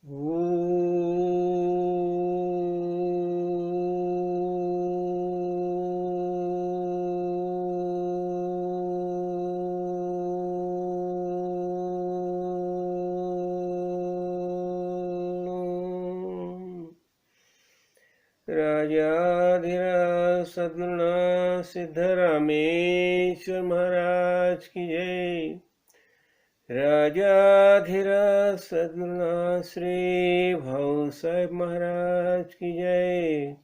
राजाधिराज सद्गुरुनाथ सिद्धरामेश्वर महाराज की जय। राजाधिराज सद्गुरुनाथ श्री भाऊ साहेब महाराज की जय।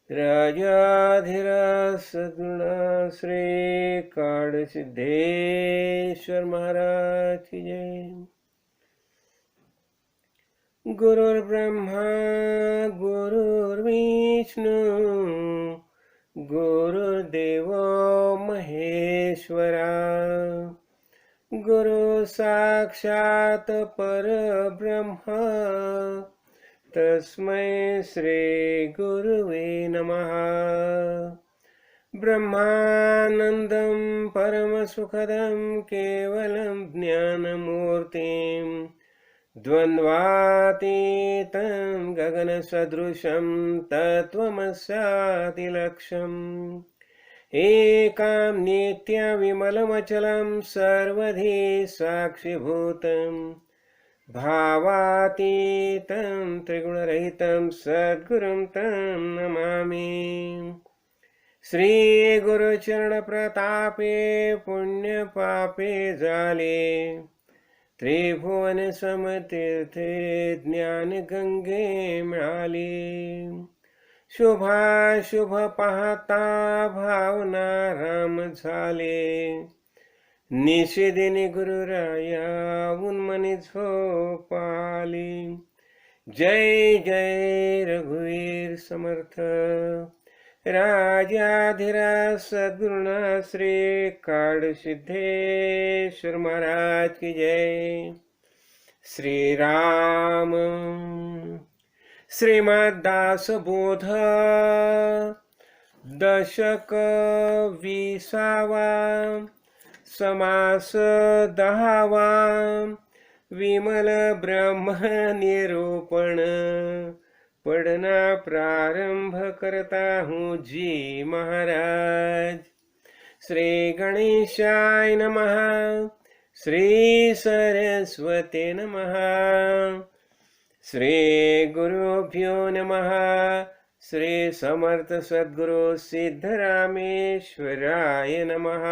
राजाधिराज सद्गुरुनाथ श्री काड़ सिद्धेश्वर महाराज की जय। गुरुर्ब्रह्मा गुरुर्विष्णू गुरुर्देवो महेश्वरा गुरु साक्षात परब्रह्म तस्मै श्री गुरुवे नमः। ब्रह्मानन्दं परमसुखदं केवलं ज्ञानमूर्तिं द्वन्द्वातीतं गगनसदृशं तत्त्वमस्यादिलक्ष्यम् एकां नित्यविमलमचलं सर्वधी साक्षिभूतं भावातीतं त्रिगुणरहितं सद्गुरुं तं नमामि। श्रीगुरुचरणप्रतापे पुण्यपापे जाले त्रिभुवन समतीर्थे ज्ञानगंगे मिळाली। शुभाशुभ पाहता भावना राम झाले निषेधीने गुरुराया उन्मनी झोप आली। जय जय रघुवीर समर्थ राजाधिराज सद्गुरुनाथ श्री काड़ सिद्धेश्वर महाराज की जय। श्री राम श्रीमद्दासबोध दशक 20वा समास 10वा विमल ब्रह्म निरूपण पढ़ना प्रारंभ करता हूँ जी महाराज। श्री गणेशाय नमः। श्री सरस्वती नमः। श्री गुरुभ्यो नमः। श्री समर्थ सद्गुरु सिद्धरामेश्वराय नमः।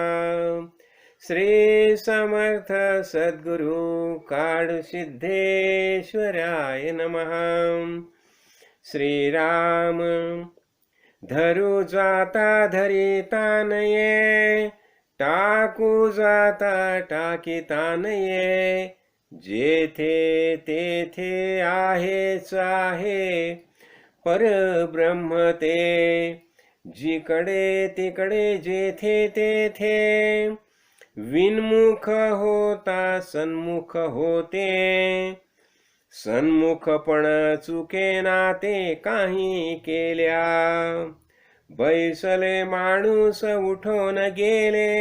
श्री समर्थ सद्गुरु काड़ सिद्धेश्वराय नमः। श्री राम धरू जाता धरिता नये टाकू जाता टाकीता नये जेथे तेथे आहेच आहे परब्रह्म ते जिकडे तिकडे जेथे तेथे विन्मुख होता सन्मुख होते सन्मुखपण चुके नाते काही केल्या बैसले माणूस उठून गेले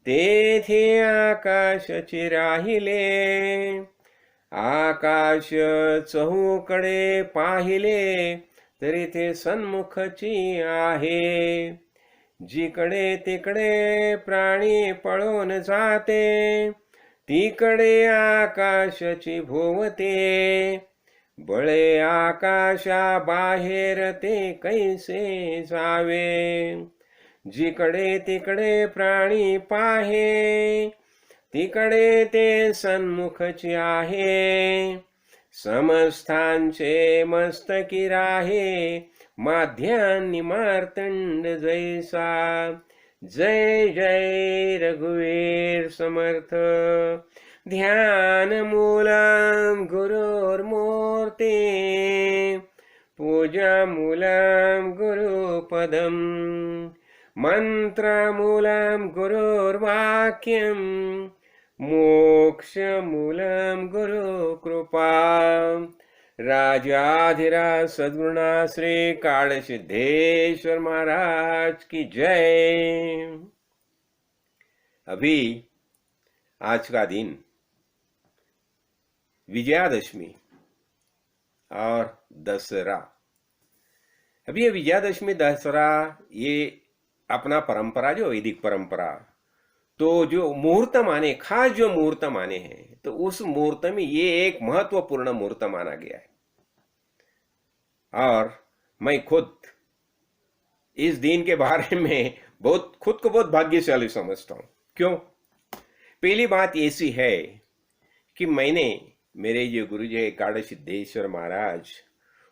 तेथे आकाशची राहिले आकाश चहूकडे पाहिले तरी ते सन्मुखची आहे जिकडे तिकडे प्राणी पळून जाते तिकडे आकाशची भोवते बळे आकाशा बाहेर ते कैसे जावे जिकडे तिकडे प्राणी पाहे तिकडे ते सन्मुखची आहे समस्थांचे मस्तकी राहे माध्यान्नी मार्तंड जैसा जय जय रघुवीर समर्थ ध्यान मूलम गुरुर्मूर्ति पूजा मूलम गुरुपदम मंत्र मूलम गुरुर्वाक्यम मोक्ष मूलम गुरु कृपा राजाधिराज सद्गुरुनाथ श्री काड़ सिद्धेश्वर महाराज की जय। अभी आज का दिन विजयादशमी और दसरा। अभी ये विजयादशमी दसरा ये अपना परंपरा जो वैदिक परंपरा, तो जो मुहूर्त माने, खास जो मुहूर्त माने हैं, तो उस मुहूर्त में ये एक महत्वपूर्ण मुहूर्त माना गया है। और मैं खुद इस दिन के बारे में खुद को बहुत भाग्यशाली समझता हूं। क्यों? पहली बात ऐसी है कि मैंने मेरे जो गुरु जी काड़ सिद्धेश्वर महाराज,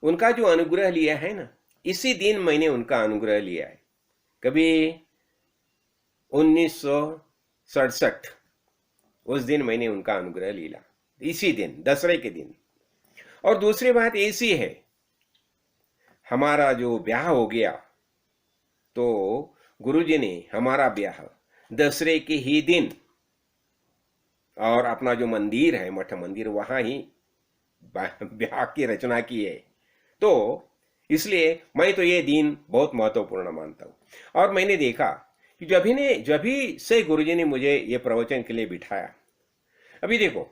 उनका जो अनुग्रह लिया है ना, इसी दिन मैंने उनका अनुग्रह लिया है। कभी 1967 उस दिन मैंने उनका अनुग्रह लिया, इसी दिन दसरे के दिन। और दूसरी बात ऐसी है, हमारा जो ब्याह हो गया तो गुरुजी ने हमारा ब्याह दसरे के ही दिन, और अपना जो मंदिर है मठ मंदिर, वहां ही ब्याह की रचना की है। तो इसलिए मैं तो ये दिन बहुत महत्वपूर्ण मानता हूं। और मैंने देखा कि जब ही से गुरुजी ने मुझे ये प्रवचन के लिए बिठाया, अभी देखो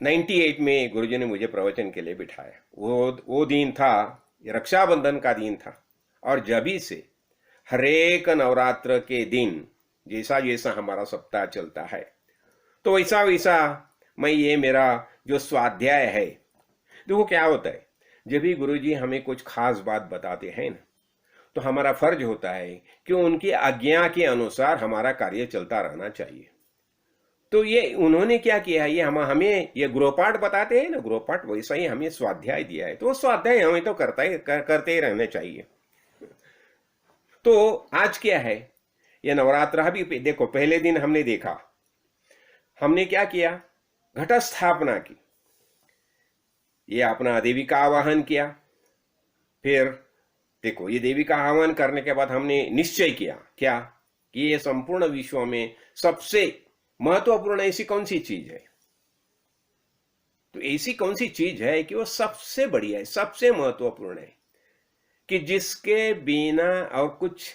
98 में गुरुजी ने मुझे प्रवचन के लिए बिठाया, वो दिन था, रक्षाबंधन का दिन था। और जभी से हरेक नवरात्र के दिन जैसा जैसा हमारा सप्ताह चलता है, तो वैसा वैसा मैं ये मेरा जो स्वाध्याय है, देखो क्या होता है, जब भी गुरुजी हमें कुछ खास बात बताते हैं ना, तो हमारा फर्ज होता है कि उनकी आज्ञा के अनुसार हमारा कार्य चलता रहना चाहिए। तो ये उन्होंने क्या किया है, ये हमें ये गृहपाठ बताते हैं ना, गृहपाठ वैसा ही हमें स्वाध्याय दिया है, तो वो स्वाध्याय हमें तो करते ही रहने चाहिए। तो आज क्या है, ये नवरात्र भी देखो, पहले दिन हमने देखा, हमने क्या किया, घट स्थापना की, ये अपना देवी का आवाहन किया। फिर देखो, ये देवी का आह्वान करने के बाद हमने निश्चय किया क्या, कि ये संपूर्ण विश्व में सबसे महत्वपूर्ण ऐसी कौन सी चीज है। तो ऐसी कौन सी चीज है कि वो सबसे बढ़िया है, सबसे महत्वपूर्ण है, कि जिसके बिना और कुछ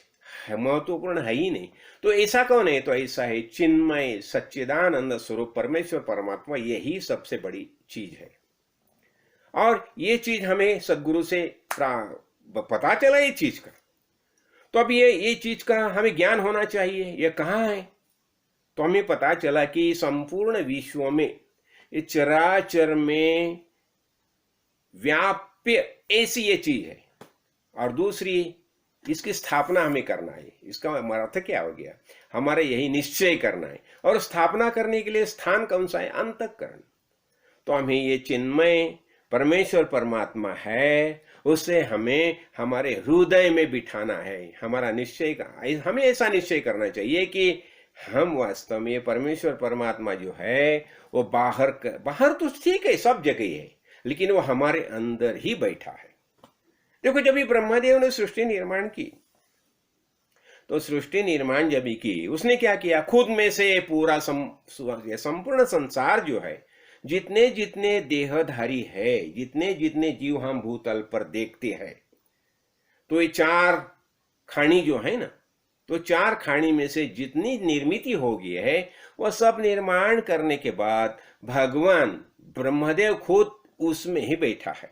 महत्वपूर्ण है ही नहीं। तो ऐसा कौन है? तो ऐसा है चिन्मय सच्चिदानंद स्वरूप परमेश्वर परमात्मा, यही सबसे बड़ी चीज है। और ये चीज हमें सदगुरु से पता चला ये चीज का, तो अब ये चीज का हमें ज्ञान होना चाहिए, ये कहाँ है। तो हमें पता चला कि संपूर्ण विश्व में ये चराचर में व्याप्य ऐसी ये चीज है। और दूसरी, इसकी स्थापना हमें करना है। इसका अर्थ क्या हो गया, हमारे यही निश्चय करना है। और स्थापना करने के लिए स्थान कौन सा है? अंतःकरण। तो हमें ये चिन्मय परमेश्वर परमात्मा है, उसे हमें हमारे हृदय में बिठाना है। हमारा निश्चय का, हमें ऐसा निश्चय करना चाहिए कि हम वास्तव में ये परमेश्वर परमात्मा जो है वो बाहर तो ठीक है, सब जगह है, लेकिन वो हमारे अंदर ही बैठा है। देखो, जब भी ब्रह्मदेव ने सृष्टि निर्माण की, तो सृष्टि निर्माण जब भी की, उसने क्या किया, खुद में से पूरा संपूर्ण संसार जो है, जितने जितने देहधारी है, जितने जितने जीव हम भूतल पर देखते हैं, तो ये चार खानी जो है ना, तो चार खानी में से जितनी निर्मित हो गई है, वह सब निर्माण करने के बाद भगवान ब्रह्मदेव खुद उसमें ही बैठा है।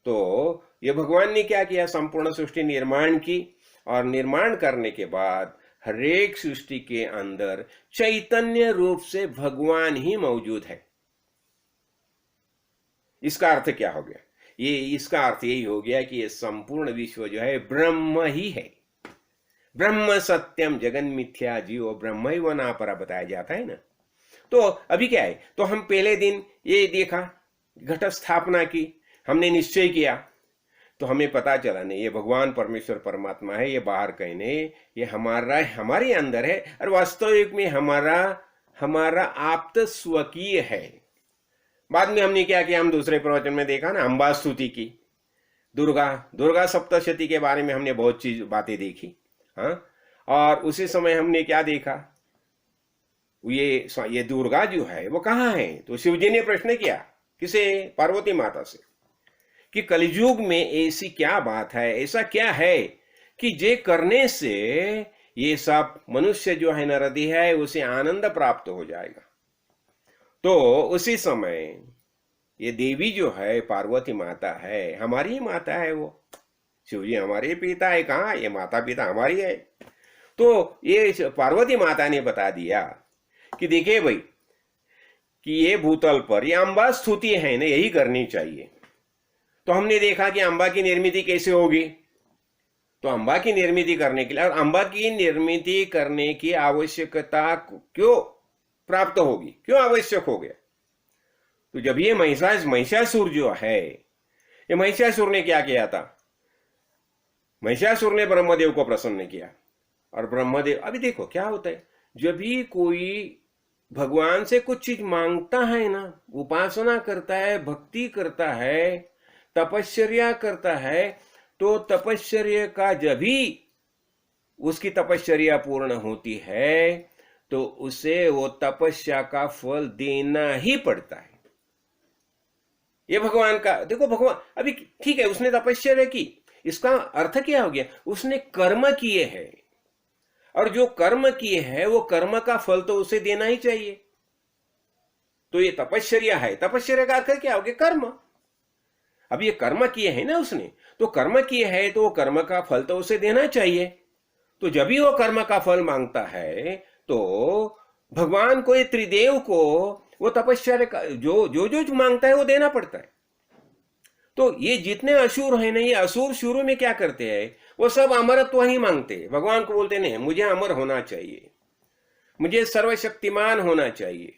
तो ये भगवान ने क्या किया, संपूर्ण सृष्टि निर्माण की, और निर्माण करने के बाद हरेक सृष्टि के अंदर चैतन्य रूप से भगवान ही मौजूद है। इसका अर्थ क्या हो गया, इसका अर्थ यही हो गया कि ये संपूर्ण विश्व जो है ब्रह्म ही है। ब्रह्म सत्यम जगन मिथ्या जीव ब्रह्म ही वना परा बताया जाता है ना। तो अभी क्या है, तो हम पहले दिन ये देखा, घट स्थापना की, हमने निश्चय किया, तो हमें पता चला नहीं ये भगवान परमेश्वर परमात्मा है, ये बाहर कहीं नहीं, ये हमारे अंदर है। और वास्तविक में हमारा आप्त स्वकीय है। बाद में हमने क्या किया, हम दूसरे प्रवचन में देखा ना, अम्बा स्तुति की, दुर्गा सप्तशती के बारे में हमने बहुत बातें देखी। हाँ, और उसी समय हमने क्या देखा, ये दुर्गा जो है वो कहाँ है। तो शिवजी ने प्रश्न किया, किसे? पार्वती माता से, कि कलयुग में ऐसी क्या बात है, ऐसा क्या है कि जे करने से ये सब मनुष्य जो है नरदी है, उसे आनंद प्राप्त हो जाएगा। तो उसी समय ये देवी जो है पार्वती माता है, हमारी ही माता है। वो शिव जी हमारे पिता है, कहाँ ये माता पिता हमारी है। तो ये पार्वती माता ने बता दिया कि देखिए भाई कि ये भूतल पर ये अम्बा स्तुति है ना, यही करनी चाहिए। तो हमने देखा कि अम्बा की निर्मिति कैसे होगी। तो अम्बा की निर्मिति करने के लिए, और अम्बा की निर्मिति करने की आवश्यकता क्यों प्राप्त होगी, क्यों आवश्यक हो गया? तो जब ये महिषासुर जो है, ये महिषासुर ने क्या किया था? महिषासुर ने ब्रह्मदेव को प्रसन्न किया। और ब्रह्मदेव, अभी देखो क्या होता है, जब भी कोई भगवान से कुछ चीज मांगता है ना, उपासना करता है, भक्ति करता है, तपश्चर्या करता है, तो तपश्चर्या का जब भी उसकी तपश्चर्या पूर्ण होती है तो उसे वो तपस्या का फल देना ही पड़ता है। ये भगवान का देखो, भगवान अभी ठीक है उसने तपस्या की, इसका अर्थ क्या हो गया? उसने कर्म किए हैं, और जो कर्म किए हैं वो कर्म का फल तो उसे देना ही चाहिए। तो ये तपश्चर्या है, तपश्चर्या का अर्थ क्या हो गया? कर्म। अब ये कर्म किए हैं ना उसने, तो कर्म किए हैं तो वो कर्म का फल तो उसे देना चाहिए। तो जब भी वो कर्म का फल मांगता है तो भगवान को, ये त्रिदेव को, वो तपस्या का जो जो जो मांगता है वो देना पड़ता है। तो ये जितने असुर हैं ना, ये असुर शुरू में क्या करते हैं? वो सब अमरत्व ही मांगते हैं। भगवान को बोलते नहीं मुझे अमर होना चाहिए, मुझे सर्वशक्तिमान होना चाहिए,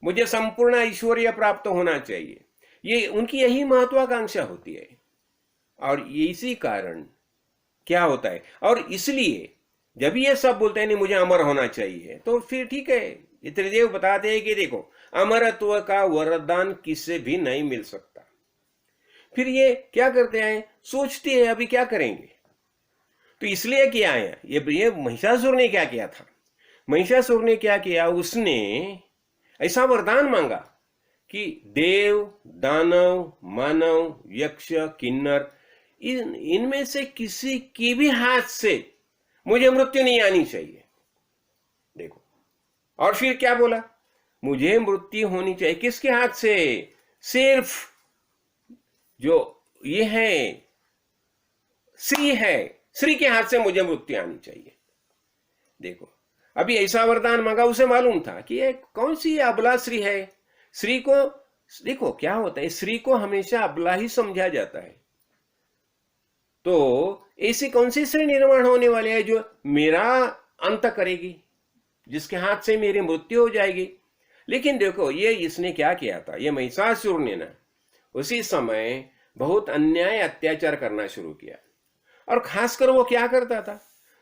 मुझे संपूर्ण ऐश्वर्य प्राप्त होना चाहिए। ये उनकी यही महत्वाकांक्षा होती है। और इसी कारण क्या होता है, और इसलिए जब ये सब बोलते हैं नहीं मुझे अमर होना चाहिए, तो फिर ठीक है, ये त्रिदेव बताते हैं कि देखो अमरत्व का वरदान किससे भी नहीं मिल सकता। फिर ये क्या करते हैं, सोचते हैं अभी क्या करेंगे। तो इसलिए किया है ये महिषासुर ने क्या किया था? महिषासुर ने क्या किया, उसने ऐसा वरदान मांगा कि देव, दानव, मानव, यक्ष, किन्नर, इनमें से किसी की भी हाथ से मुझे मृत्यु नहीं आनी चाहिए। देखो, और फिर क्या बोला? मुझे मृत्यु होनी चाहिए किसके हाथ से? सिर्फ जो ये है श्री है, श्री के हाथ से मुझे मृत्यु आनी चाहिए। देखो, अभी ऐसा वरदान मांगा, उसे मालूम था कि ये कौन सी अबला श्री है। श्री को देखो क्या होता है, श्री को हमेशा अबला ही समझा जाता है। तो ऐसी कौन सी श्री निर्माण होने वाली है जो मेरा अंत करेगी, जिसके हाथ से मेरी मृत्यु हो जाएगी? लेकिन देखो ये इसने क्या किया था, ये महिषासुर ने ना उसी समय बहुत अन्याय अत्याचार करना शुरू किया। और खासकर वो क्या करता था,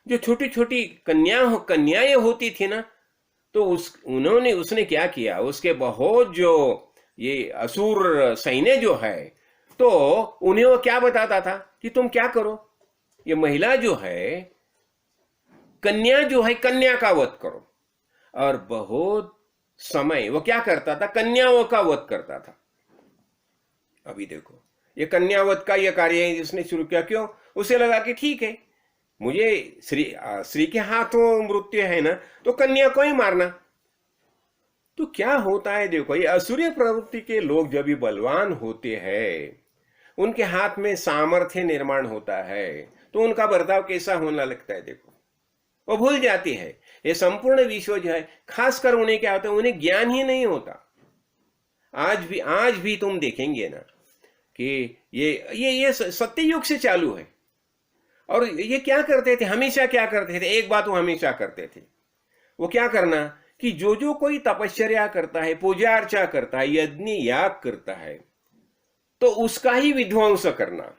जो छोटी छोटी कन्याएं होती थी ना, तो उसने क्या किया, उसके बहुत जो ये असुर सैन्य जो है, तो उन्हें वो क्या बताता था कि तुम क्या करो, ये महिला जो है, कन्या जो है, कन्या का वध करो। और बहुत समय वो क्या करता था, कन्याओं का वध करता था। अभी देखो ये कन्यावध का ये कार्य जिसने शुरू किया, क्यों? उसे लगा कि ठीक है मुझे श्री के हाथों मृत्यु है ना, तो कन्या को ही मारना। तो क्या होता है, देखो ये असुरीय प्रवृत्ति के लोग जब भी बलवान होते हैं, उनके हाथ में सामर्थ्य निर्माण होता है, तो उनका बर्ताव कैसा होने लगता है। देखो वो भूल जाती है ये संपूर्ण विश्व जो है, खासकर उन्हें क्या होता है, उन्हें ज्ञान ही नहीं होता। आज भी तुम देखेंगे ना कि ये सत्य युग से चालू है। और ये क्या करते थे, हमेशा क्या करते थे, एक बात वो हमेशा करते थे, वो क्या करना कि जो जो कोई तपश्चर्या करता है, पूजा अर्चा करता है, यज्ञ याग करता है, तो उसका ही विध्वंस करना।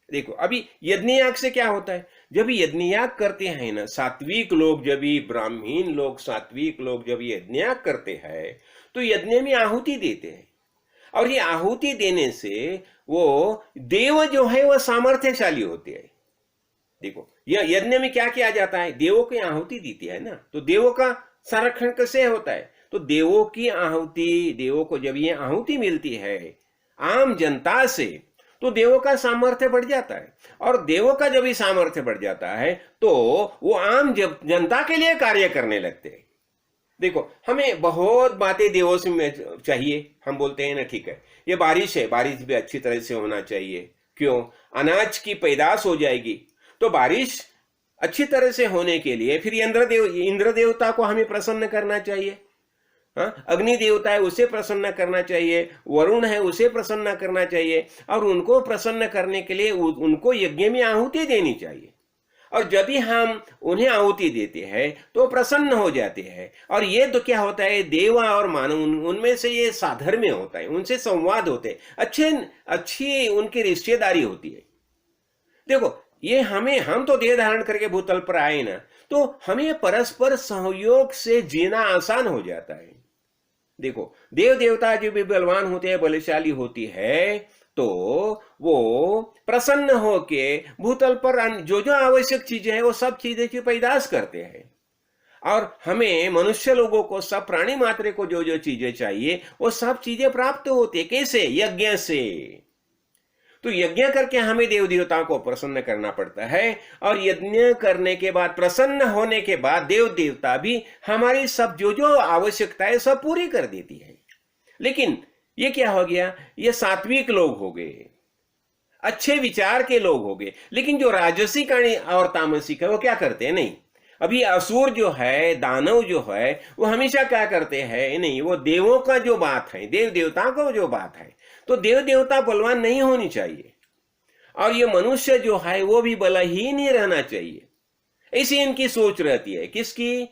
देखो अभी यज्ञ याग से क्या होता है, जब यज्ञ याग करते हैं ना सात्विक लोग, जब ब्राह्मीण लोग, सात्विक लोग जब यज्ञ याग करते हैं तो यज्ञ में आहुति देते हैं। और ये आहुति देने से वो देव जो है वह सामर्थ्यशाली होते हैं। देखो यह यज्ञ में क्या किया जाता है, देवों की आहुति देती है ना, तो देवों का संरक्षण कैसे होता है, तो देवों की आहुति, देवों को जब ये आहुति मिलती है आम जनता से, तो देवों का सामर्थ्य बढ़ जाता है। और देवों का जब भी सामर्थ्य बढ़ जाता है तो वो आम जनता के लिए कार्य करने लगते हैं। देखो, हमें बहुत बातें देवों से चाहिए। हम बोलते हैं ना, ठीक है, ये बारिश है, बारिश भी अच्छी तरह से होना चाहिए। क्यों? अनाज की पैदाश हो जाएगी। तो बारिश अच्छी तरह से होने के लिए फिर इंद्र देवता को हमें प्रसन्न करना चाहिए। हाँ, अग्नि देवता है, उसे प्रसन्न करना चाहिए। वरुण है, उसे प्रसन्न करना चाहिए। और उनको प्रसन्न करने के लिए उनको यज्ञ में आहुति देनी चाहिए। और जब भी हम उन्हें आहुति देते हैं तो प्रसन्न हो जाते हैं। और ये तो क्या होता है, देवा और मानव उनमें से ये साधर्म्य होता है, उनसे संवाद होते हैं, अच्छी उनकी रिश्तेदारी होती है। देखो, ये हम तो देह धारण करके भूतल पर आए ना, तो हमें परस्पर सहयोग से जीना आसान हो जाता है। देखो, देव देवता जो भी बलवान होते हैं, बलशाली होती है, तो वो प्रसन्न होके भूतल पर जो जो आवश्यक चीजें हैं वो सब चीजें की पैदाश करते हैं। और हमें मनुष्य लोगों को, सब प्राणी मात्र को जो जो चीजें चाहिए वो सब चीजें प्राप्त होती है। कैसे? यज्ञ से। तो यज्ञ करके हमें देव देवताओं को प्रसन्न करना पड़ता है। और यज्ञ करने के बाद, प्रसन्न होने के बाद, देव देवता भी हमारी सब जो जो आवश्यकता है सब पूरी कर देती है। लेकिन ये क्या हो गया, ये सात्विक लोग हो गए, अच्छे विचार के लोग हो गए। लेकिन जो राजसिक और तामसिक है वो क्या करते हैं? नहीं। अभी असुर जो है, दानव जो है, वो हमेशा क्या करते हैं? नहीं, वो देवों का जो बात है, देव देवता का जो बात है, तो देव देवता बलवान नहीं होनी चाहिए। और ये मनुष्य जो है वो भी बलहीन ही रहना चाहिए। ऐसी इनकी सोच रहती है। किसकी?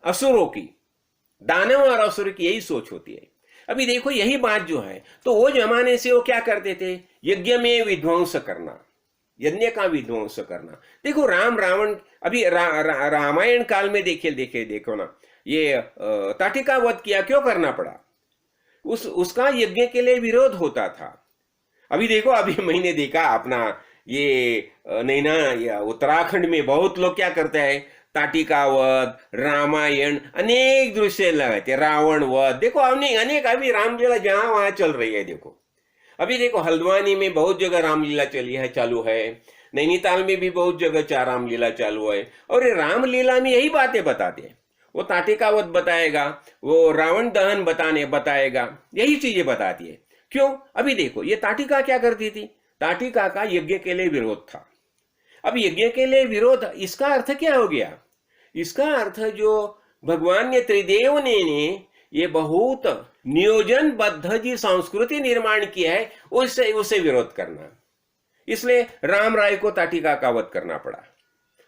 असुरों की। दानव और असुर की यही सोच होती है। अभी देखो, यही बात जो है, तो वो जमाने से वो क्या करते थे? यज्ञ में विध्वंस करना, यज्ञ का विध्वंस करना। देखो, राम रावण, अभी रामायण काल में देखो ना, ये ताटिका वध किया, क्यों करना पड़ा? उसका यज्ञ के लिए विरोध होता था। अभी देखो, अभी मैंने देखा अपना ये नैना या उत्तराखंड में बहुत लोग क्या करते हैं, ताटिका वध, रामायण, अनेक दृश्य लगाते, रावण वध। देखो, अनेक अभी रामलीला जहां वहां चल रही है। देखो, अभी देखो, हल्द्वानी में बहुत जगह रामलीला चालू है। नैनीताल में भी बहुत जगह रामलीला चालू है। और ये रामलीला में यही बातें बताते हैं। वो ताटिका वध बताएगा, वो रावण दहन बताएगा, यही चीजें बताती है। क्यों? अभी देखो, ये ताटिका क्या करती थी? ताटिका का यज्ञ के लिए विरोध था। अब यज्ञ के लिए विरोध, इसका अर्थ क्या हो गया? इसका अर्थ जो भगवान ने, त्रिदेव ने ये बहुत नियोजनबद्ध जी संस्कृति निर्माण किया है, उसे विरोध करना। इसलिए राम राय को ताटिका का वध करना पड़ा।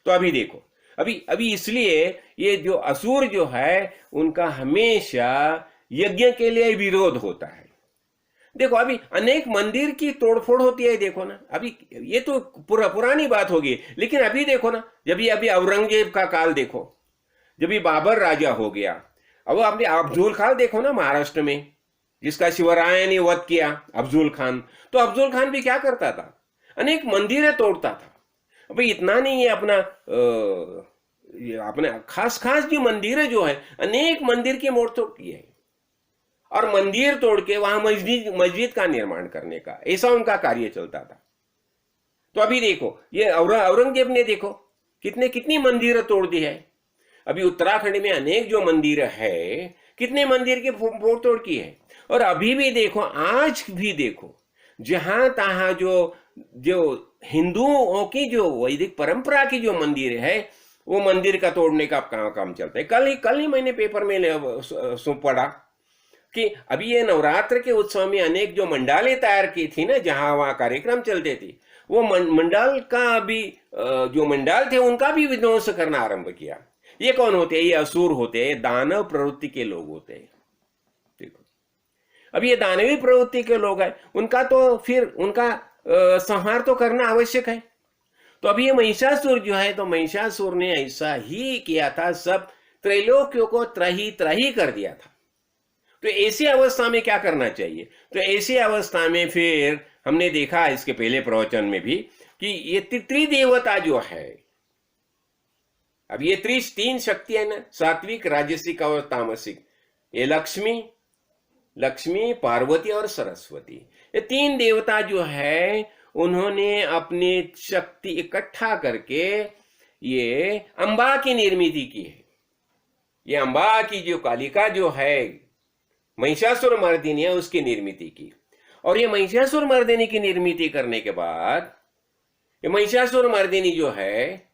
तो अभी देखो, अभी इसलिए ये जो असुर जो है, उनका हमेशा यज्ञ के लिए विरोध होता है। देखो, अभी अनेक मंदिर की तोड़फोड़ होती है। देखो ना, अभी ये तो पुरानी बात होगी, लेकिन अभी देखो ना, जब अभी औरंगजेब का काल देखो, जब बाबर राजा हो गया, अब आपने अफजल खान देखो ना, महाराष्ट्र में जिसका शिवराय ने वध किया, अफजल खान। तो अफजल खान भी क्या करता था? अनेक मंदिरें तोड़ता था। अभी इतना नहीं है, अपना खास जो मंदिर जो है, अनेक मंदिर की मोड़ तोड़ की है। और मंदिर तोड़ के वहां मस्जिद का निर्माण करने का, ऐसा उनका कार्य चलता था। तो अभी देखो, ये औरंगजेब ने देखो कितनी मंदिर तोड़ दी है। अभी उत्तराखंड में अनेक जो मंदिर है, कितने मंदिर की फोड़ तोड़ की है। और अभी भी देखो, आज भी देखो, जहां तहां जो हिंदुओं की जो वैदिक परंपरा की जो मंदिर है, वो मंदिर का तोड़ने का काम चलता है। कल ही मैंने पेपर में पढ़ा कि अभी ये नवरात्र के उत्सव में अनेक जो मंडाले तैयार की थी ना, जहां वहां कार्यक्रम चलते थे, वो मंडाल का भी जो मंडाल थे उनका भी विध्वंस करना आरंभ किया। ये कौन होते हैं? ये असुर होते हैं, दानव प्रवृत्ति के लोग होते हैं। देखो, अब ये दानवी प्रवृत्ति के लोग हैं, उनका तो फिर उनका संहार तो करना आवश्यक है। तो अभी ये महिषासुर जो है, तो महिषासुर ने ऐसा ही किया था, सब त्रैलोक्यों को त्रही कर दिया था। तो ऐसी अवस्था में क्या करना चाहिए? तो ऐसी अवस्था में फिर हमने देखा इसके पहले प्रवचन में भी कि ये त्रिदेवता जो है, अब ये तीन शक्ति है ना, सात्विक, राजसिक और तामसिक, ये लक्ष्मी, पार्वती और सरस्वती, ये तीन देवता जो है, उन्होंने अपनी शक्ति इकट्ठा करके ये अंबा की निर्मिति की है। ये अम्बा की जो कालिका जो है महिषासुर मर्दिनी है उसकी निर्मित की। और ये महिषासुर मर्दिनी की निर्मित करने के बाद ये महिषासुर मर्दिनी जो है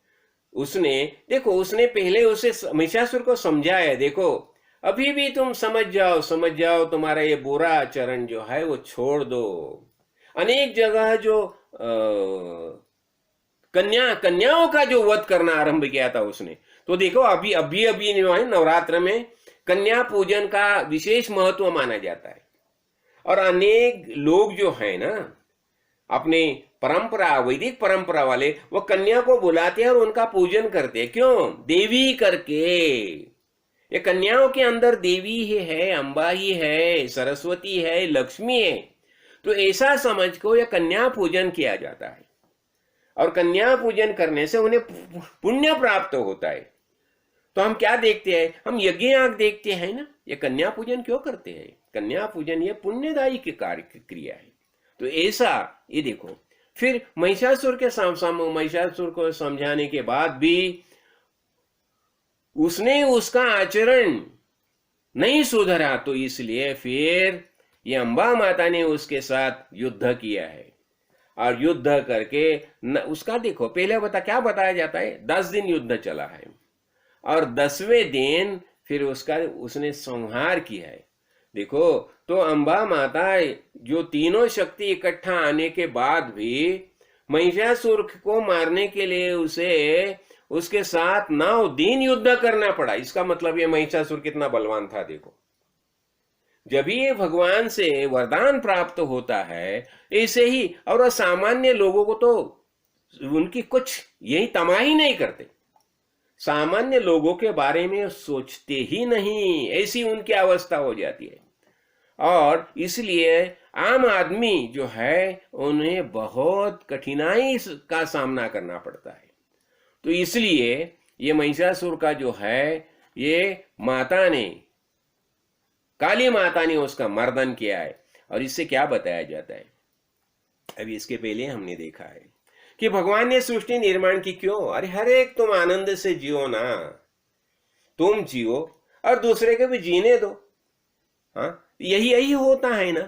उसने देखो उसने पहले उसे महिषासुर को समझाया, देखो अभी भी तुम समझ जाओ, तुम्हारा ये बुरा आचरण जो है वो छोड़ दो। अनेक जगह जो कन्याओं का जो वध करना आरंभ किया था उसने, तो देखो अभी अभी अभी नवरात्र में कन्या पूजन का विशेष महत्व माना जाता है। और अनेक लोग जो है ना अपने परंपरा वैदिक परंपरा वाले वो कन्या को बुलाते हैं और उनका पूजन करते हैं। क्यों? देवी करके। ये कन्याओं के अंदर देवी ही है, अम्बा ही है, सरस्वती है, लक्ष्मी है। तो ऐसा समझ को यह कन्या पूजन किया जाता है और कन्या पूजन करने से उन्हें पुण्य प्राप्त होता है। तो हम क्या देखते हैं? हम यज्ञ आग देखते हैं ना, ये कन्या पूजन क्यों करते हैं? कन्या पूजन ये पुण्यदायी की कार्य क्रिया है। तो ऐसा ये देखो, फिर महिषासुर को समझाने के बाद भी उसने उसका आचरण नहीं सुधरा, तो इसलिए फिर ये अम्बा माता ने उसके साथ युद्ध किया है। और युद्ध करके उसका देखो पहले क्या बताया जाता है, 10 दिन युद्ध चला है और 10वें दिन फिर उसने संहार किया है। देखो तो अम्बा माता जो तीनों शक्ति इकट्ठा आने के बाद भी महिषासुर को मारने के लिए उसके साथ 9 दिन युद्ध करना पड़ा। इसका मतलब ये महिषासुर कितना बलवान था देखो। जब ये भगवान से वरदान प्राप्त होता है ऐसे ही, और सामान्य लोगों को तो उनकी कुछ यही तमाही नहीं करते, सामान्य लोगों के बारे में सोचते ही नहीं, ऐसी उनकी अवस्था हो जाती है। और इसलिए आम आदमी जो है उन्हें बहुत कठिनाई का सामना करना पड़ता है। तो इसलिए ये महिषासुर का जो है ये काली माता ने उसका मर्दन किया है। और इससे क्या बताया जाता है? अभी इसके पहले हमने देखा है कि भगवान ने सृष्टि निर्माण की क्यों? अरे हर एक तुम आनंद से जियो ना, तुम जियो और दूसरे को भी जीने दो। हाँ, यही होता है ना।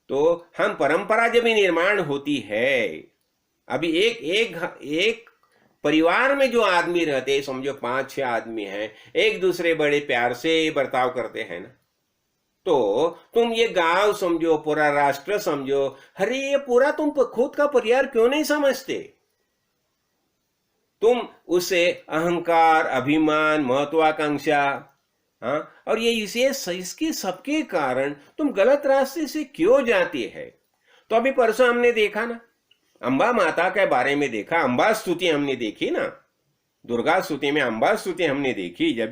तो हम परंपरा जब निर्माण होती है, अभी एक परिवार में जो आदमी रहते हैं, समझो 5-6 आदमी हैं, एक दूसरे बड़े प्यार से बर्ताव करते हैं ना, तो तुम ये गांव समझो, पूरा राष्ट्र समझो, अरे ये पूरा तुम खुद का परिवार क्यों नहीं समझते? तुम उसे अहंकार, अभिमान, महत्वाकांक्षा, हाँ, और ये इसके सबके कारण तुम गलत रास्ते से क्यों जाती है? तो अभी परसों हमने देखा ना, अम्बा माता के बारे में देखा, अम्बा स्तुति हमने देखी ना, दुर्गा स्तुति में अम्बा स्तुति हमने देखी। जब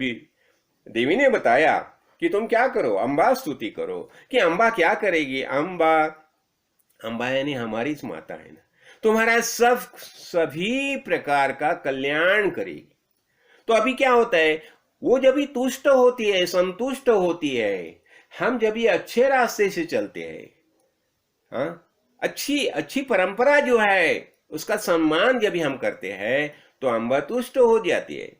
देवी ने बताया कि तुम क्या करो, अम्बा स्तुति करो, कि अम्बा क्या करेगी? अम्बा यानी हमारी माता है ना, तुम्हारा सभी प्रकार का कल्याण करेगी। तो अभी क्या होता है, वो जब भी तुष्ट होती है, संतुष्ट होती है, हम जब भी अच्छे रास्ते से चलते हैं, हाँ, अच्छी परंपरा जो है उसका सम्मान जब भी हम करते हैं, तो अम्बा तुष्ट हो जाती है।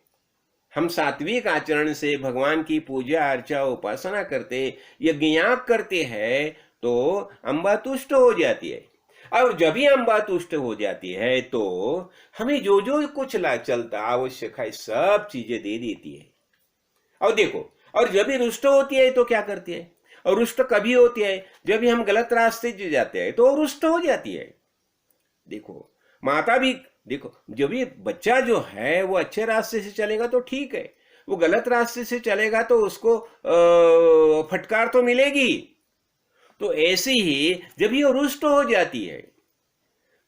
हम सात्विक आचरण से भगवान की पूजा अर्चा उपासना करते, यज्ञयाग करते हैं, तो अम्बा तुष्ट हो जाती है। और जब भी अम्बा तुष्ट हो जाती है तो हमें जो कुछ चलता आवश्यक है सब चीजें दे देती है। और देखो, और जब भी रुष्ट होती है तो क्या करती है? और रुष्ट कभी होती है जब भी हम गलत रास्ते से जाते हैं, तो रुष्ट हो जाती है। देखो माता भी, देखो जब भी बच्चा जो है वो अच्छे रास्ते से चलेगा तो ठीक है, वो गलत रास्ते से चलेगा तो उसको फटकार तो मिलेगी। तो ऐसे ही जब भी वो रुष्ट हो जाती है,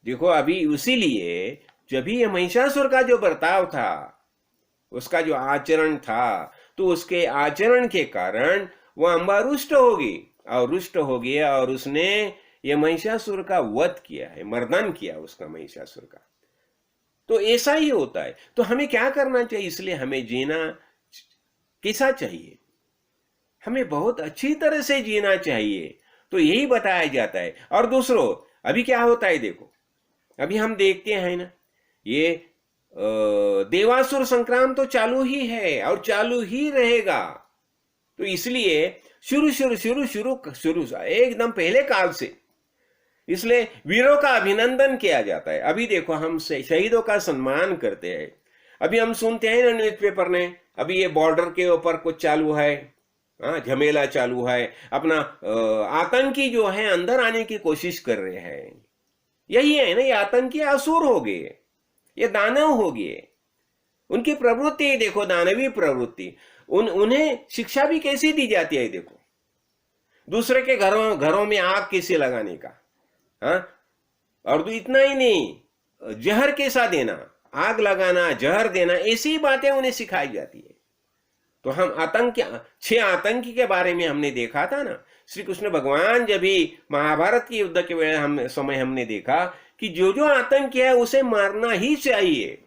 देखो अभी इसीलिए जब भी ये महिषासुर का जो बर्ताव था, उसका जो आचरण था, तो उसके आचरण के कारण वो अम्बा रुष्ट होगी, और रुष्ट हो गया और उसने ये महिषासुर का वध किया है, मर्दन किया उसका महिषासुर का। तो ऐसा ही होता है। तो हमें क्या करना चाहिए? इसलिए हमें जीना कैसा चाहिए? हमें बहुत अच्छी तरह से जीना चाहिए, तो यही बताया जाता है। और दूसरों, अभी क्या होता है देखो, अभी हम देखते हैं ना, ये देवासुर संग्राम तो चालू ही है और चालू ही रहेगा। तो इसलिए शुरू शुरू शुरू शुरू शुरू एकदम पहले काल से इसलिए वीरों का अभिनंदन किया जाता है। अभी देखो हम शहीदों का सम्मान करते हैं। अभी हम सुनते हैं ना न्यूज़पेपर में, अभी ये बॉर्डर के ऊपर कुछ चालू है, झमेला चालू है, अपना आतंकी जो है अंदर आने की कोशिश कर रहे हैं। यही है ना, ये आतंकी असुर हो गए, ये दानव हो गए। उनकी प्रवृत्ति देखो, दानवी प्रवृत्ति। उन्हें शिक्षा भी कैसी दी जाती है देखो, दूसरे के घरों में आग कैसे लगाने का, और तो इतना ही नहीं, जहर कैसा देना, आग लगाना, जहर देना, ऐसी बातें उन्हें सिखाई जाती है। तो हम 6 आतंकी के बारे में हमने देखा था ना, श्री कृष्ण भगवान जब भी महाभारत के युद्ध के समय हमने देखा कि जो जो आतंकी है उसे मारना ही चाहिए।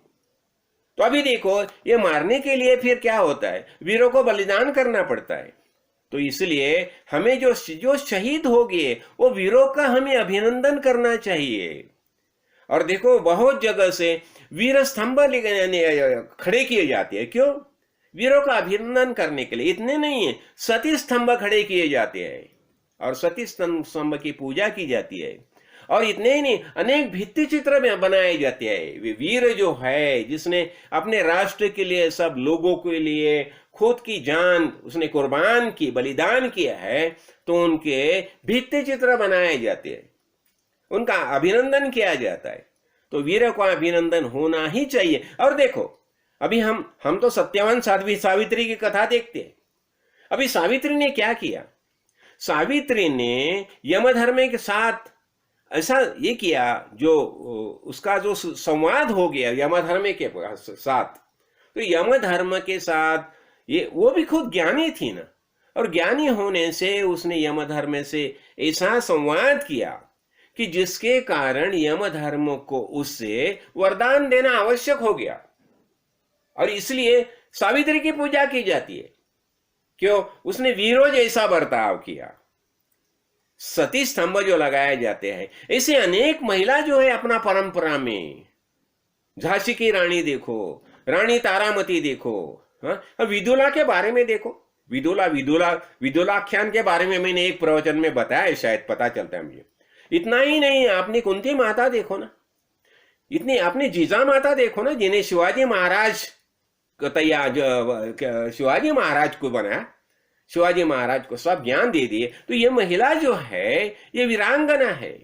तो अभी देखो, ये मारने के लिए फिर क्या होता है, वीरों को बलिदान करना पड़ता है। तो इसलिए हमें जो शहीद हो गए वो वीरों का हमें अभिनंदन करना चाहिए। और देखो बहुत जगह से वीर स्तंभ खड़े किए जाते हैं। क्यों? वीरों का अभिनंदन करने के लिए। इतने नहीं है, सती स्तंभ खड़े किए जाते हैं और सती स्तंभ की पूजा की जाती है। और इतने ही नहीं, अनेक भित्ति चित्र में बनाए जाते हैं। वीर जो है जिसने अपने राष्ट्र के लिए, सब लोगों के लिए खुद की जान उसने कुर्बान की, बलिदान किया है, तो उनके भित्ति चित्र बनाए जाते हैं, उनका अभिनंदन किया जाता है। तो वीरों का अभिनंदन होना ही चाहिए। और देखो अभी हम तो सत्यवान साध्वी सावित्री की कथा देखते हैं। अभी सावित्री ने क्या किया? सावित्री ने यमधर्म के साथ ऐसा ये किया, जो उसका जो संवाद हो गया यमधर्म के साथ, तो यमधर्म के साथ ये वो भी खुद ज्ञानी थी ना, और ज्ञानी होने से उसने यमधर्म से ऐसा संवाद किया कि जिसके कारण यमधर्म को उससे वरदान देना आवश्यक हो गया। और इसलिए सावित्री की पूजा की जाती है। क्यों? उसने वीरों जैसा बर्ताव किया। सती स्तंभ जो लगाए जाते हैं, ऐसे अनेक महिला जो है अपना परंपरा में, झांसी की रानी देखो, रानी तारामती देखो, विदुला के बारे में देखो, विदुलाख्यान के बारे में मैंने एक प्रवचन में बताया, शायद पता चलता है मुझे। इतना ही नहीं, आपने कुंती माता देखो ना, इतनी आपने जीजा माता देखो ना, जिन्हें शिवाजी महाराज शिवाजी महाराज को बनाया, शिवाजी महाराज को सब ज्ञान दे दिए। तो ये महिला जो है ये वीरांगना है,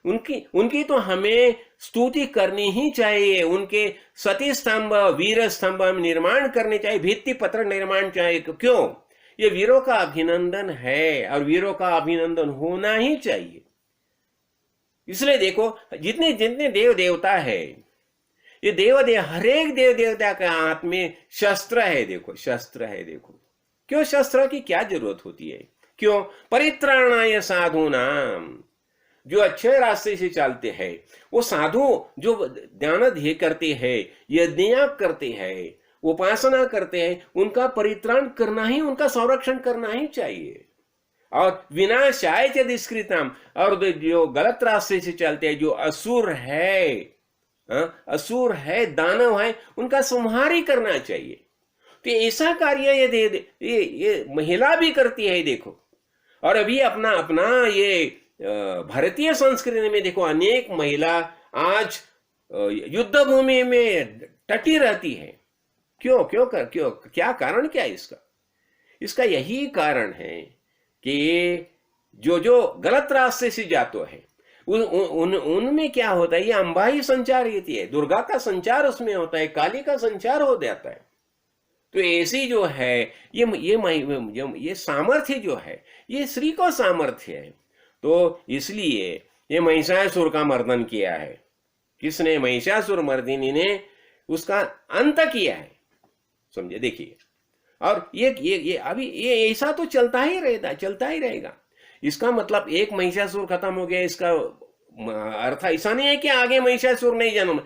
उनकी तो हमें स्तुति करनी ही चाहिए। उनके सती स्तंभ, वीर स्तंभ निर्माण करने चाहिए, भित्ति पत्र निर्माण चाहिए। क्यों? ये वीरों का अभिनंदन है और वीरों का अभिनंदन होना ही चाहिए। इसलिए देखो जितने जितने देव देवता है, ये हर एक देव देवता के हाथ में शस्त्र है। देखो शस्त्र है, देखो क्यों शस्त्र की क्या जरूरत होती है? क्यों? परित्राणाय साधूनाम, जो अच्छे रास्ते से चलते हैं, वो साधु जो ध्यान ध्येय करते हैं, यज्ञ करते हैं, उपासना करते हैं, उनका परित्राण करना ही, उनका संरक्षण करना ही चाहिए। और विनाशाय च दुष्कृताम, और जो गलत रास्ते से चलते हैं, जो असुर है, दानव है, उनका संहार ही करना चाहिए। तो ऐसा कार्य ये महिला भी करती है। देखो, और अभी अपना ये भारतीय संस्कृति में देखो, अनेक महिला आज युद्ध भूमि में टटी रहती है। क्यों? क्या कारण क्या है इसका? इसका यही कारण है कि जो गलत रास्ते से जाते हैं, उनमें क्या होता है, ये अंबा ही संचार होती है, दुर्गा का संचार उसमें होता है, काली का संचार हो जाता है। तो ऐसी जो है ये सामर्थ्य जो है, ये श्री को सामर्थ्य है। तो इसलिए ये महिषासुर का मर्दन किया है। किसने? महिषासुर मर्दिनी ने उसका अंत किया है। समझे? देखिए, और ये अभी ये ऐसा तो चलता ही रहेगा। इसका मतलब एक महिषासुर खत्म हो गया, इसका अर्थ ऐसा नहीं है कि आगे महिषासुर नहीं जन्म।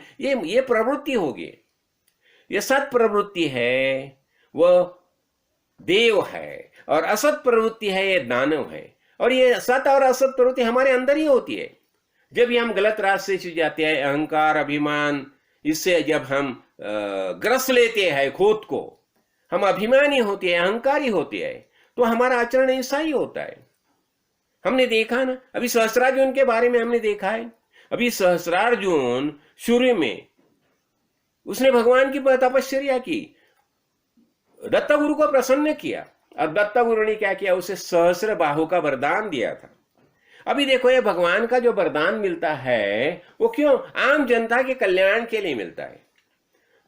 ये प्रवृत्ति होगी, ये सत प्रवृत्ति है, वह देव है, और असत प्रवृत्ति है, ये दानव है। और ये सत और असत प्रवृत्ति हमारे अंदर ही होती है। जब भी हम गलत रास्ते से जाते हैं, अहंकार, अभिमान, इससे जब हम ग्रस लेते हैं खुद को, हम अभिमानी होते हैं, अहंकारी होते हैं, तो हमारा आचरण ऐसा ही होता है। हमने देखा ना, अभी सहस्त्रार्जुन के बारे में हमने देखा है। अभी सहस्त्रार्जुन शुरू में उसने भगवान की तपस्या की, दत्ता गुरु को प्रसन्न किया, और दत्ता गुरु ने क्या किया, उसे सहस्र बाहु का वरदान दिया था। अभी देखो, ये भगवान का जो वरदान मिलता है वो क्यों, आम जनता के कल्याण के लिए मिलता है।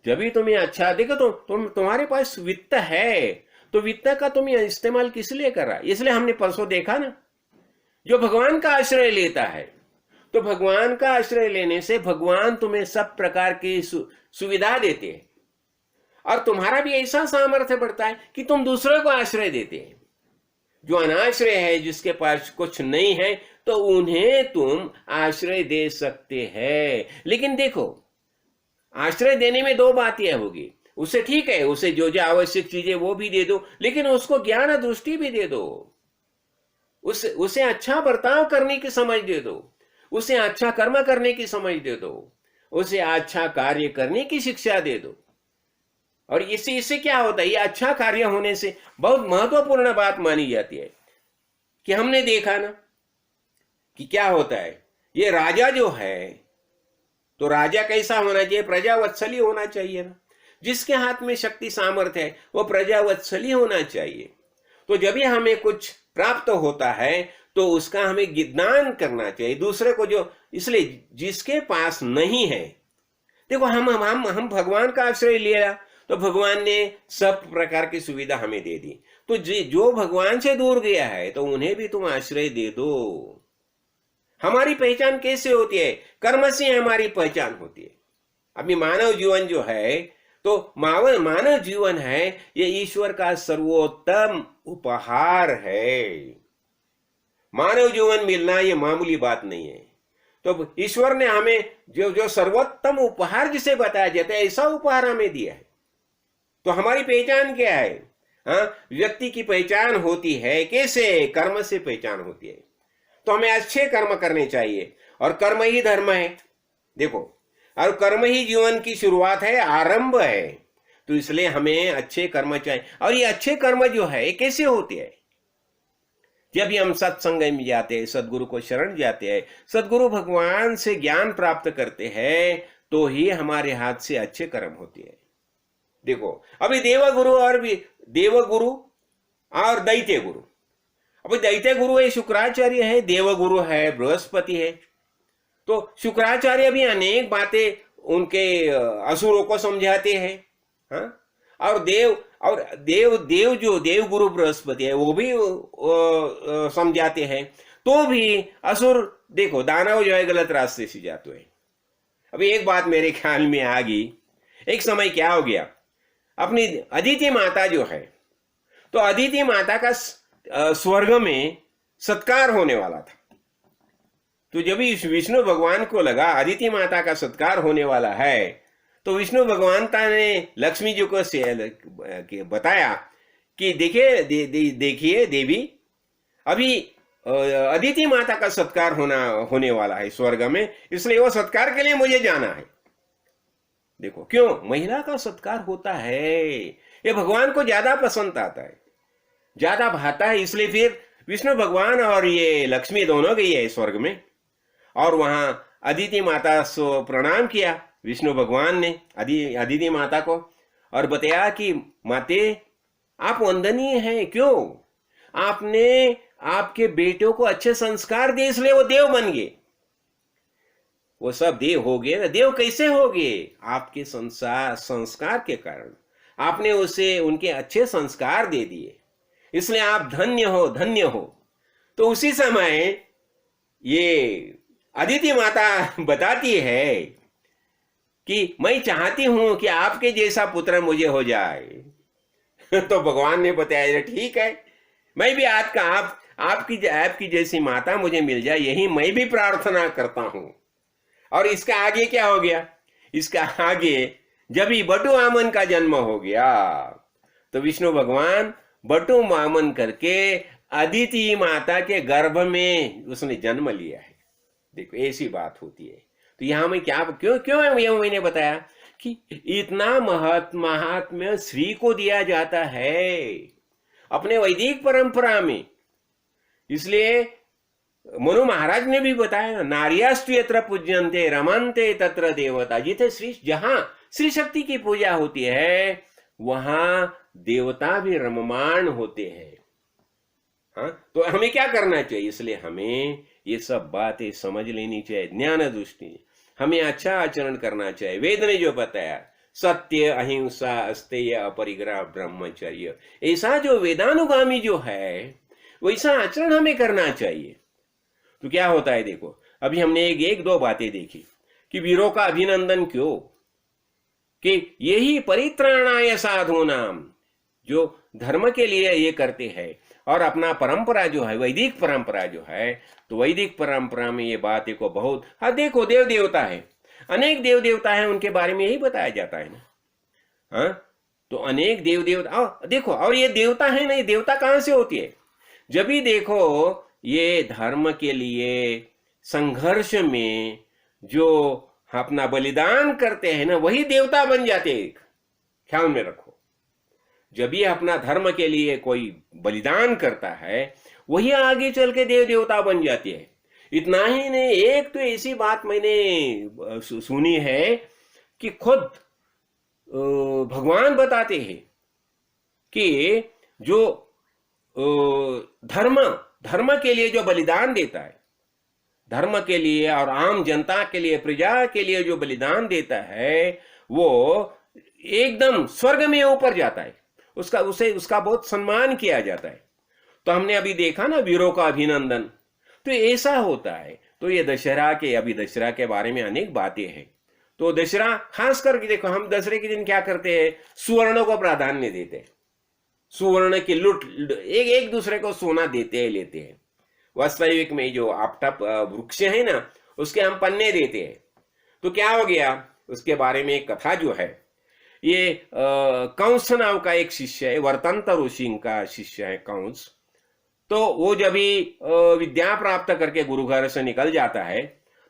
जब भी तुम्हें अच्छा देखो, तुम्हारे पास वित्त है, तो वित्त का तुम इस्तेमाल किस लिए कर रहा है। इसलिए हमने परसों देखा ना, जो भगवान का आश्रय लेता है, तो भगवान का आश्रय लेने से भगवान तुम्हें सब प्रकार की सुविधा देते हैं, और तुम्हारा भी ऐसा सामर्थ्य बढ़ता है कि तुम दूसरों को आश्रय देते हैं। जो अनाश्रय है, जिसके पास कुछ नहीं है, तो उन्हें तुम आश्रय दे सकते हैं। लेकिन देखो, आश्रय देने में दो बातें होगी। उसे ठीक है, उसे जो जो आवश्यक चीजें वो भी दे दो, लेकिन उसको ज्ञान दृष्टि भी दे दो, उसे अच्छा बर्ताव करने की समझ दे दो, उसे अच्छा कर्म करने की समझ दे दो, उसे अच्छा कार्य करने की शिक्षा दे दो। और इससे क्या होता है, ये अच्छा कार्य होने से बहुत महत्वपूर्ण बात मानी जाती है कि हमने देखा ना कि क्या होता है, ये राजा जो है, तो राजा कैसा होना चाहिए, प्रजावत्सली होना चाहिए ना। जिसके हाथ में शक्ति सामर्थ्य है वो प्रजावत्सली होना चाहिए। तो जब भी हमें कुछ प्राप्त होता है तो उसका हमें ज्ञान करना चाहिए दूसरे को, जो इसलिए जिसके पास नहीं है, देखो हम भगवान का आश्रय लिया, तो भगवान ने सब प्रकार की सुविधा हमें दे दी। तो जो भगवान से दूर गया है, तो उन्हें भी तुम आश्रय दे दो। हमारी पहचान कैसे होती है, कर्म से हमारी पहचान होती है। अभी मानव जीवन जो है, तो मानव जीवन है, ये ईश्वर का सर्वोत्तम उपहार है। मानव जीवन मिलना ये मामूली बात नहीं है। तो ईश्वर ने हमें जो सर्वोत्तम उपहार जिसे बताया जाता है, ऐसा उपहार हमें दिया है। तो हमारी पहचान क्या है, व्यक्ति की पहचान होती है कैसे, कर्म से पहचान होती है। तो हमें अच्छे कर्म करने चाहिए, और कर्म ही धर्म है। देखो, और कर्म ही जीवन की शुरुआत है, आरंभ है। तो इसलिए हमें अच्छे कर्म चाहिए। और ये अच्छे कर्म जो है कैसे होते हैं, जब भी हम सत्संग में जाते हैं, सदगुरु को शरण जाते हैं, सदगुरु भगवान से ज्ञान प्राप्त करते हैं, तो ही हमारे हाथ से अच्छे कर्म होते हैं। देखो, अभी देवगुरु और दैत्य गुरु। अभी दैत्य गुरु है शुक्राचार्य है, देवगुरु है बृहस्पति है। तो शुक्राचार्य भी अनेक बातें उनके असुरों को समझाते हैं, और देव जो देवगुरु बृहस्पति है वो भी समझाते हैं। तो भी असुर, देखो, दानव जो है गलत रास्ते से जाते हैं। अभी एक बात मेरे ख्याल में आ गई, एक समय क्या हो गया, अपनी अदिति माता जो है, तो अदिति माता का स्वर्ग में सत्कार होने वाला था। तो जब विष्णु भगवान को लगा अदिति माता का सत्कार होने वाला है, तो विष्णु भगवान ने लक्ष्मी जी को बताया कि देखिए देवी, अभी अदिति माता का सत्कार होने वाला है स्वर्ग में, इसलिए वो सत्कार के लिए मुझे जाना है। देखो, क्यों, महिला का सत्कार होता है, ये भगवान को ज्यादा पसंद आता है, ज्यादा भाता है। इसलिए फिर विष्णु भगवान और ये लक्ष्मी दोनों गई है स्वर्ग में, और वहां अदिति माता को प्रणाम किया विष्णु भगवान ने अदिति माता को, और बताया कि माते आप वंदनीय हैं। क्यों, आपने आपके बेटों को अच्छे संस्कार दिए, इसलिए वो देव बन गए। वो सब देव हो गए ना। देव कैसे हो गए, आपके संस्कार के कारण। आपने उसे उनके अच्छे संस्कार दे दिए, इसलिए आप धन्य हो, धन्य हो। तो उसी समय ये अदिति माता बताती है कि मैं चाहती हूं कि आपके जैसा पुत्र मुझे हो जाए। तो भगवान ने बताया, ठीक है, मैं भी आपकी जैसी माता मुझे मिल जाए, यही मैं भी प्रार्थना करता हूं। और इसका आगे क्या हो गया, इसका आगे जब ही बटु वामन का जन्म हो गया, तो विष्णु भगवान बटु वामन करके अदिति माता के गर्भ में उसने जन्म लिया है। देखो, ऐसी बात होती है। तो यहां में क्या क्यों क्यों ये मैंने बताया कि इतना महात्म्य श्री को दिया जाता है अपने वैदिक परंपरा में। इसलिए मनु महाराज ने भी बताया ना, नार्यास्तु यत्र पूज्यन्ते रमन्ते तत्र देवता। जिथे जहां श्री शक्ति की पूजा होती है वहां देवता भी रममाण होते हैं। हाँ, तो हमें क्या करना चाहिए? इसलिए हमें ये सब बातें समझ लेनी चाहिए ज्ञान दृष्टि। हमें अच्छा आचरण करना चाहिए। वेद ने जो बताया सत्य अहिंसा अस्तेय अपरिग्रह ब्रह्मचर्य, ऐसा जो वेदानुगामी जो है वैसा आचरण हमें करना चाहिए। तो क्या होता है देखो, अभी हमने एक दो बातें देखी कि वीरों का अभिनंदन क्यों, कि यही परित्राणाय साधूनाम, जो धर्म के लिए ये करते हैं और अपना परंपरा जो है वैदिक परंपरा जो है, तो वैदिक परंपरा में ये बातें को बहुत, हाँ देखो देव देवता है, अनेक देव देवता है, उनके बारे में यही बताया जाता है ना। हाँ, तो अनेक देव देवता देखो, और ये देवता है ना, ये देवता कहां से होती है? जब भी देखो ये धर्म के लिए संघर्ष में जो अपना बलिदान करते हैं ना वही देवता बन जाते हैं। ख्याल में रखो, जब भी अपना धर्म के लिए कोई बलिदान करता है वही आगे चल के देव देवता बन जाते हैं। इतना ही नहीं, एक तो ऐसी बात मैंने सुनी है कि खुद भगवान बताते हैं कि जो धर्म के लिए जो बलिदान देता है, धर्म के लिए और आम जनता के लिए, प्रजा के लिए जो बलिदान देता है वो एकदम स्वर्ग में ऊपर जाता है, उसका बहुत सम्मान किया जाता है। तो हमने अभी देखा ना वीरों का अभिनंदन, तो ऐसा होता है। तो ये दशहरा के बारे में अनेक बातें हैं। तो दशहरा खास करके देखो, हम दशहरे के दिन क्या करते हैं, सुवर्ण को प्राधान्य देते हैं, सुवर्ण की लूट, एक दूसरे को सोना देते हैं, लेते हैं। वास्तविक में जो आपटा वृक्ष है ना उसके हम पन्ने देते हैं। तो क्या हो गया, उसके बारे में एक कथा जो है, ये कंस नाम का एक शिष्य है, वर्तंत ऋषि का शिष्य है कंस। तो वो जब भी विद्या प्राप्त करके गुरु घर से निकल जाता है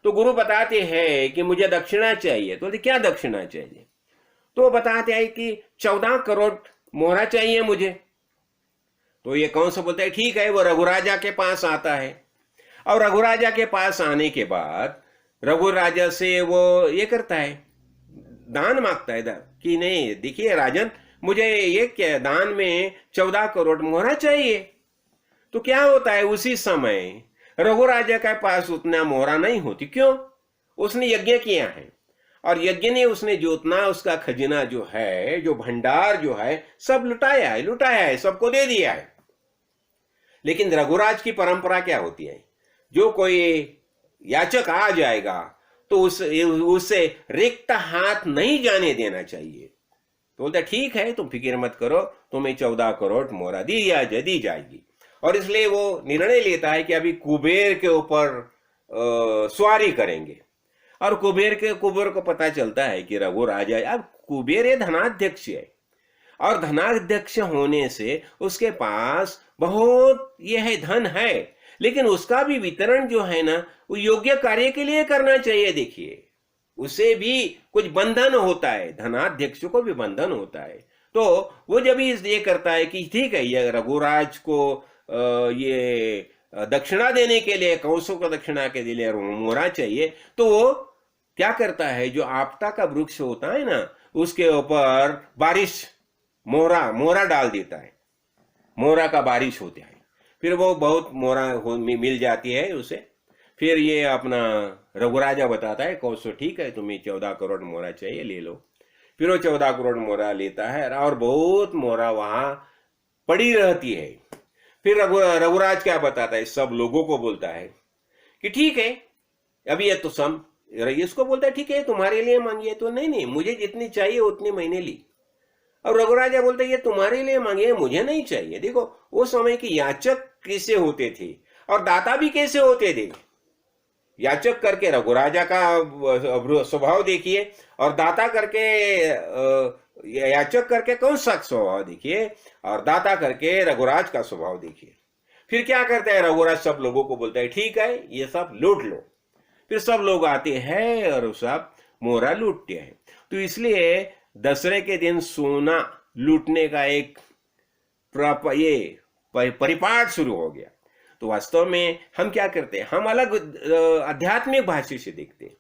तो गुरु बताते हैं कि मुझे दक्षिणा चाहिए। तो क्या दक्षिणा चाहिए? तो वो बताते हैं कि 14 करोड़ मोहरा चाहिए मुझे। तो ये कौन सा बोलता है, ठीक है। वो रघुराजा के पास आता है और रघुराजा के पास आने के बाद रघुराजा से वो ये करता है, दान मांगता है कि नहीं देखिए राजन, मुझे ये क्या दान में 14 करोड़ मोहरा चाहिए। तो क्या होता है, उसी समय रघुराजा के पास उतना मोहरा नहीं होती। क्यों? उसने यज्ञ किया है और यज्ञ ने उसने जो उतना उसका खजाना जो है, जो भंडार जो है, सब लुटाया है, सबको दे दिया है। लेकिन रघुराज की परंपरा क्या होती है, जो कोई याचक आ जाएगा तो उससे रिक्त हाथ नहीं जाने देना चाहिए। तो बोलता ठीक है, तुम फिक्र मत करो, तुम्हें 14 करोड़ मोहरा दी जाएगी। और इसलिए वो निर्णय लेता है कि अभी कुबेर के ऊपर सवारी करेंगे। और कुबेर को पता चलता है कि रघुराजा, अब कुबेर ये धनाध्यक्ष है और धनाध्यक्ष होने से उसके पास बहुत यह धन है, लेकिन उसका भी वितरण जो है ना वो योग्य कार्य के लिए करना चाहिए। देखिए उसे भी कुछ बंधन होता है, धनाध्यक्ष को भी बंधन होता है। तो वो जब ये करता है कि ठीक है, ये रघुराज को ये दक्षिणा देने के लिए, कंसों को दक्षिणा के लिए मोहरा चाहिए, तो वो क्या करता है, जो आपटा का वृक्ष होता है ना उसके ऊपर बारिश मोहरा डाल देता है, मोहरा का बारिश होता है। फिर वो बहुत मोहरा मिल जाती है उसे। फिर ये अपना रघुराजा बताता है कौशो, ठीक है तुम्हें 14 करोड़ मोहरा चाहिए, ले लो। फिर वो 14 करोड़ मोहरा लेता है और बहुत मोहरा वहां पड़ी रहती है। फिर रघुराज क्या बताता है, सब लोगों को बोलता है कि ठीक है अभी ये तो सम, इसको बोलता है ठीक है तुम्हारे लिए मांगिए। तो नहीं, मुझे जितनी चाहिए उतनी मैंने ली। और रघुराजा बोलता है ये तुम्हारे लिए मांगिए, मुझे नहीं चाहिए। देखो वो समय की याचक कैसे होते थे और दाता भी कैसे होते थे। याचक करके रघुराजा का स्वभाव देखिए और दाता करके याचक करके कौन सा स्वभाव देखिए, और दाता करके रघुराज का स्वभाव देखिए। फिर क्या करता है रघुराज, सब लोगों को बोलता है ठीक है ये सब लूट लो। फिर सब लोग आते हैं और सब मोहरा लूटते हैं। तो इसलिए दशहरे के दिन सोना लूटने का एक ये परिपाठ शुरू हो गया। तो वास्तव में हम क्या करते हैं, हम अलग आध्यात्मिक भाषा से देखते हैं।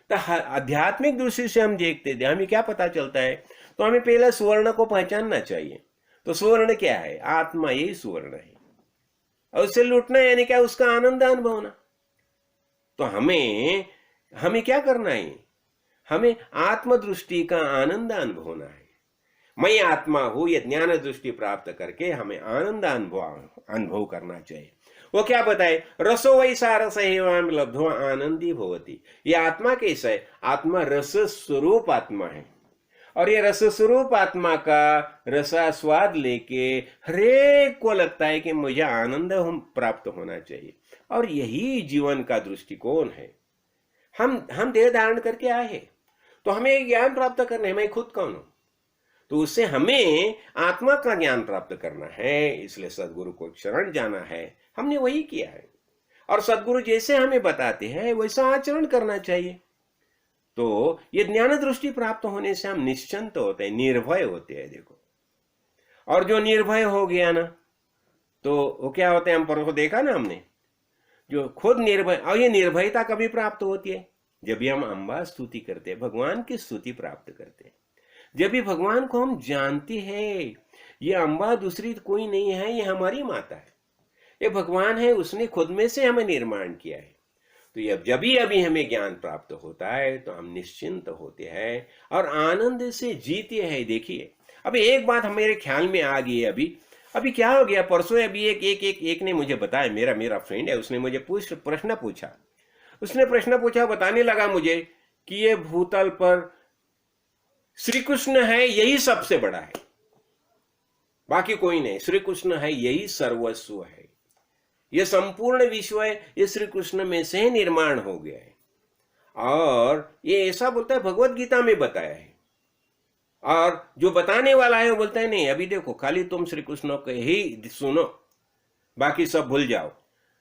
तो आध्यात्मिक दृष्टि से हम देखते थे, हमें क्या पता चलता है, तो हमें पहले स्वर्ण को पहचानना चाहिए। तो स्वर्ण क्या है? आत्मा, यही स्वर्ण है। और उससे लूटना यानी क्या? उसका आनंद अनुभवना। तो हमें क्या करना है? हमें आत्मदृष्टि का आनंद अनुभवना है। मैं आत्मा हूं, ये ज्ञान दृष्टि प्राप्त करके हमें आनंद अनुभव करना चाहिए। वो क्या बताए? रसो वैसा रस एवं लब्धो आनंदी भवति। ये आत्मा कैसा है? आत्मा रस स्वरूप आत्मा है, और ये रस स्वरूप आत्मा का रसास्वाद लेके हरेक को लगता है कि मुझे आनंद प्राप्त होना चाहिए, और यही जीवन का दृष्टिकोण है। हम देह धारण करके आए हैं, तो हमें ज्ञान प्राप्त करना है, मैं खुद कौन हूं, तो उससे हमें आत्मा का ज्ञान प्राप्त करना है। इसलिए सदगुरु को शरण जाना है। हमने वही किया है, और सदगुरु जैसे हमें बताते हैं वैसा आचरण करना चाहिए। तो ये ज्ञान दृष्टि प्राप्त होने से हम निश्चिंत होते हैं, निर्भय होते हैं। देखो, और जो निर्भय हो गया ना, तो वो क्या होता है? हम पर देखा ना हमने, जो खुद निर्भय, और ये निर्भयता कभी प्राप्त होती है? जब भी हम अम्बा स्तुति करते हैं, भगवान की स्तुति प्राप्त करते हैं, जब भी भगवान को हम जानते हैं ये अम्बा दूसरी कोई नहीं है, ये हमारी माता है, ये भगवान है, उसने खुद में से हमें निर्माण किया है। तो ये जब भी अभी हमें ज्ञान प्राप्त होता है तो हम निश्चिंत होते हैं और आनंद से जीते हैं। देखिए, अभी एक बात मेरे ख्याल में आ गई है। अभी क्या हो गया, परसों अभी एक ने मुझे बताया, मेरा फ्रेंड है, उसने मुझे प्रश्न पूछा, बताने लगा मुझे कि ये भूतल पर श्री कृष्ण है, यही सबसे बड़ा है, बाकी कोई नहीं। श्री कृष्ण है, यही सर्वस्व है, ये संपूर्ण विश्व है, ये श्री कृष्ण में से निर्माण हो गया है। और ये ऐसा बोलता है, भगवत गीता में बताया है। और जो बताने वाला है वो बोलता है नहीं, अभी देखो, खाली तुम श्री कृष्ण को ही सुनो, बाकी सब भूल जाओ।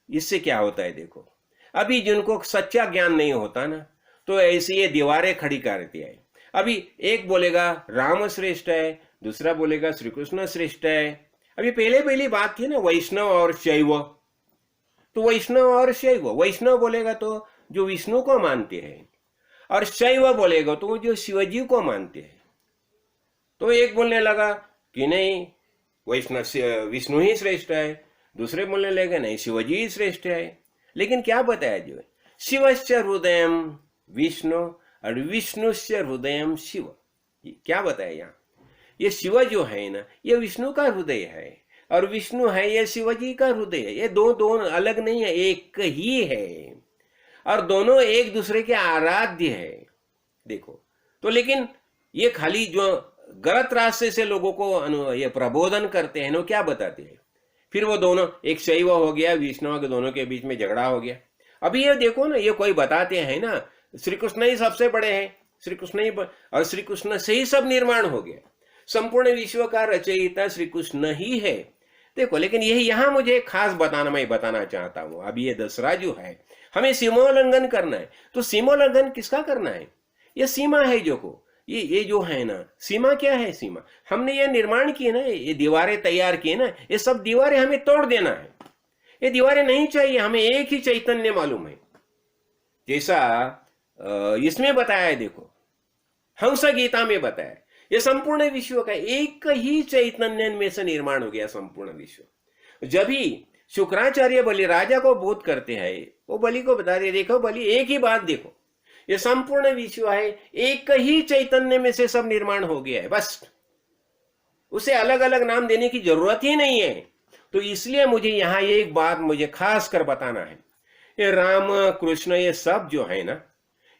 इससे क्या होता है? देखो, अभी जिनको सच्चा ज्ञान नहीं होता ना, तो ऐसी ये दीवारें खड़ी करती है। अभी एक बोलेगा राम श्रेष्ठ है, दूसरा बोलेगा श्री कृष्ण श्रेष्ठ है। अभी पहली बात थी ना, वैष्णव और शैव। तो वैष्णव और शैव, वैष्णव बोलेगा तो जो विष्णु को मानते हैं, और शैव बोलेगा तो जो शिवजी को मानते हैं। तो एक बोलने लगा कि नहीं, वैष्णव विष्णु ही श्रेष्ठ है, दूसरे बोलने लगे नहीं, शिवजी ही श्रेष्ठ है। लेकिन क्या बताया? जो शिवश्च हृदयम विष्णु और विष्णुश्च हृदयम शिव, क्या बताया यहाँ? ये शिव जो है ना, ये विष्णु का हृदय है, और विष्णु है ये शिवजी का हृदय है। ये दो अलग नहीं है, एक ही है, और दोनों एक दूसरे के आराध्य है। देखो, तो लेकिन ये खाली जो गलत रास्ते से लोगों को ये प्रबोधन करते हैं, वो क्या बताते हैं? फिर वो दोनों, एक शैव हो गया, विष्णु के दोनों के बीच में झगड़ा हो गया। अभी ये देखो ना, ये कोई बताते हैं ना, श्री कृष्ण ही सबसे बड़े हैं, श्री कृष्ण ही, और श्री कृष्ण से ही सब निर्माण हो गया, संपूर्ण विश्व का रचयिता श्री कृष्ण ही है। देखो, लेकिन यही यहाँ मुझे खास मैं बताना चाहता हूँ। अब ये दसरा जो है, हमें सीमोल्लंघन करना है। तो सीमोल्लंघन किसका करना है? ये सीमा है जो को, ये जो है ना, सीमा क्या है? सीमा हमने ये निर्माण किए ना, ये दीवारें तैयार किए ना, ये सब दीवारें हमें तोड़ देना है। ये दीवारें नहीं चाहिए, हमें एक ही चैतन्य मालूम है, जैसा इसमें बताया है। देखो, हंस गीता में बताया, ये संपूर्ण विश्व का एक ही चैतन्य में से निर्माण हो गया संपूर्ण विश्व। जब ही शुक्राचार्य बलि राजा को बोध करते हैं, वो बलि को बता दे, देखो बलि, एक ही बात देखो, ये संपूर्ण विश्व है, एक ही चैतन्य में से सब निर्माण हो गया है, बस उसे अलग अलग नाम देने की जरूरत ही नहीं है। तो इसलिए मुझे यहाँ ये एक बात मुझे खास कर बताना है, ये राम कृष्ण ये सब जो है ना,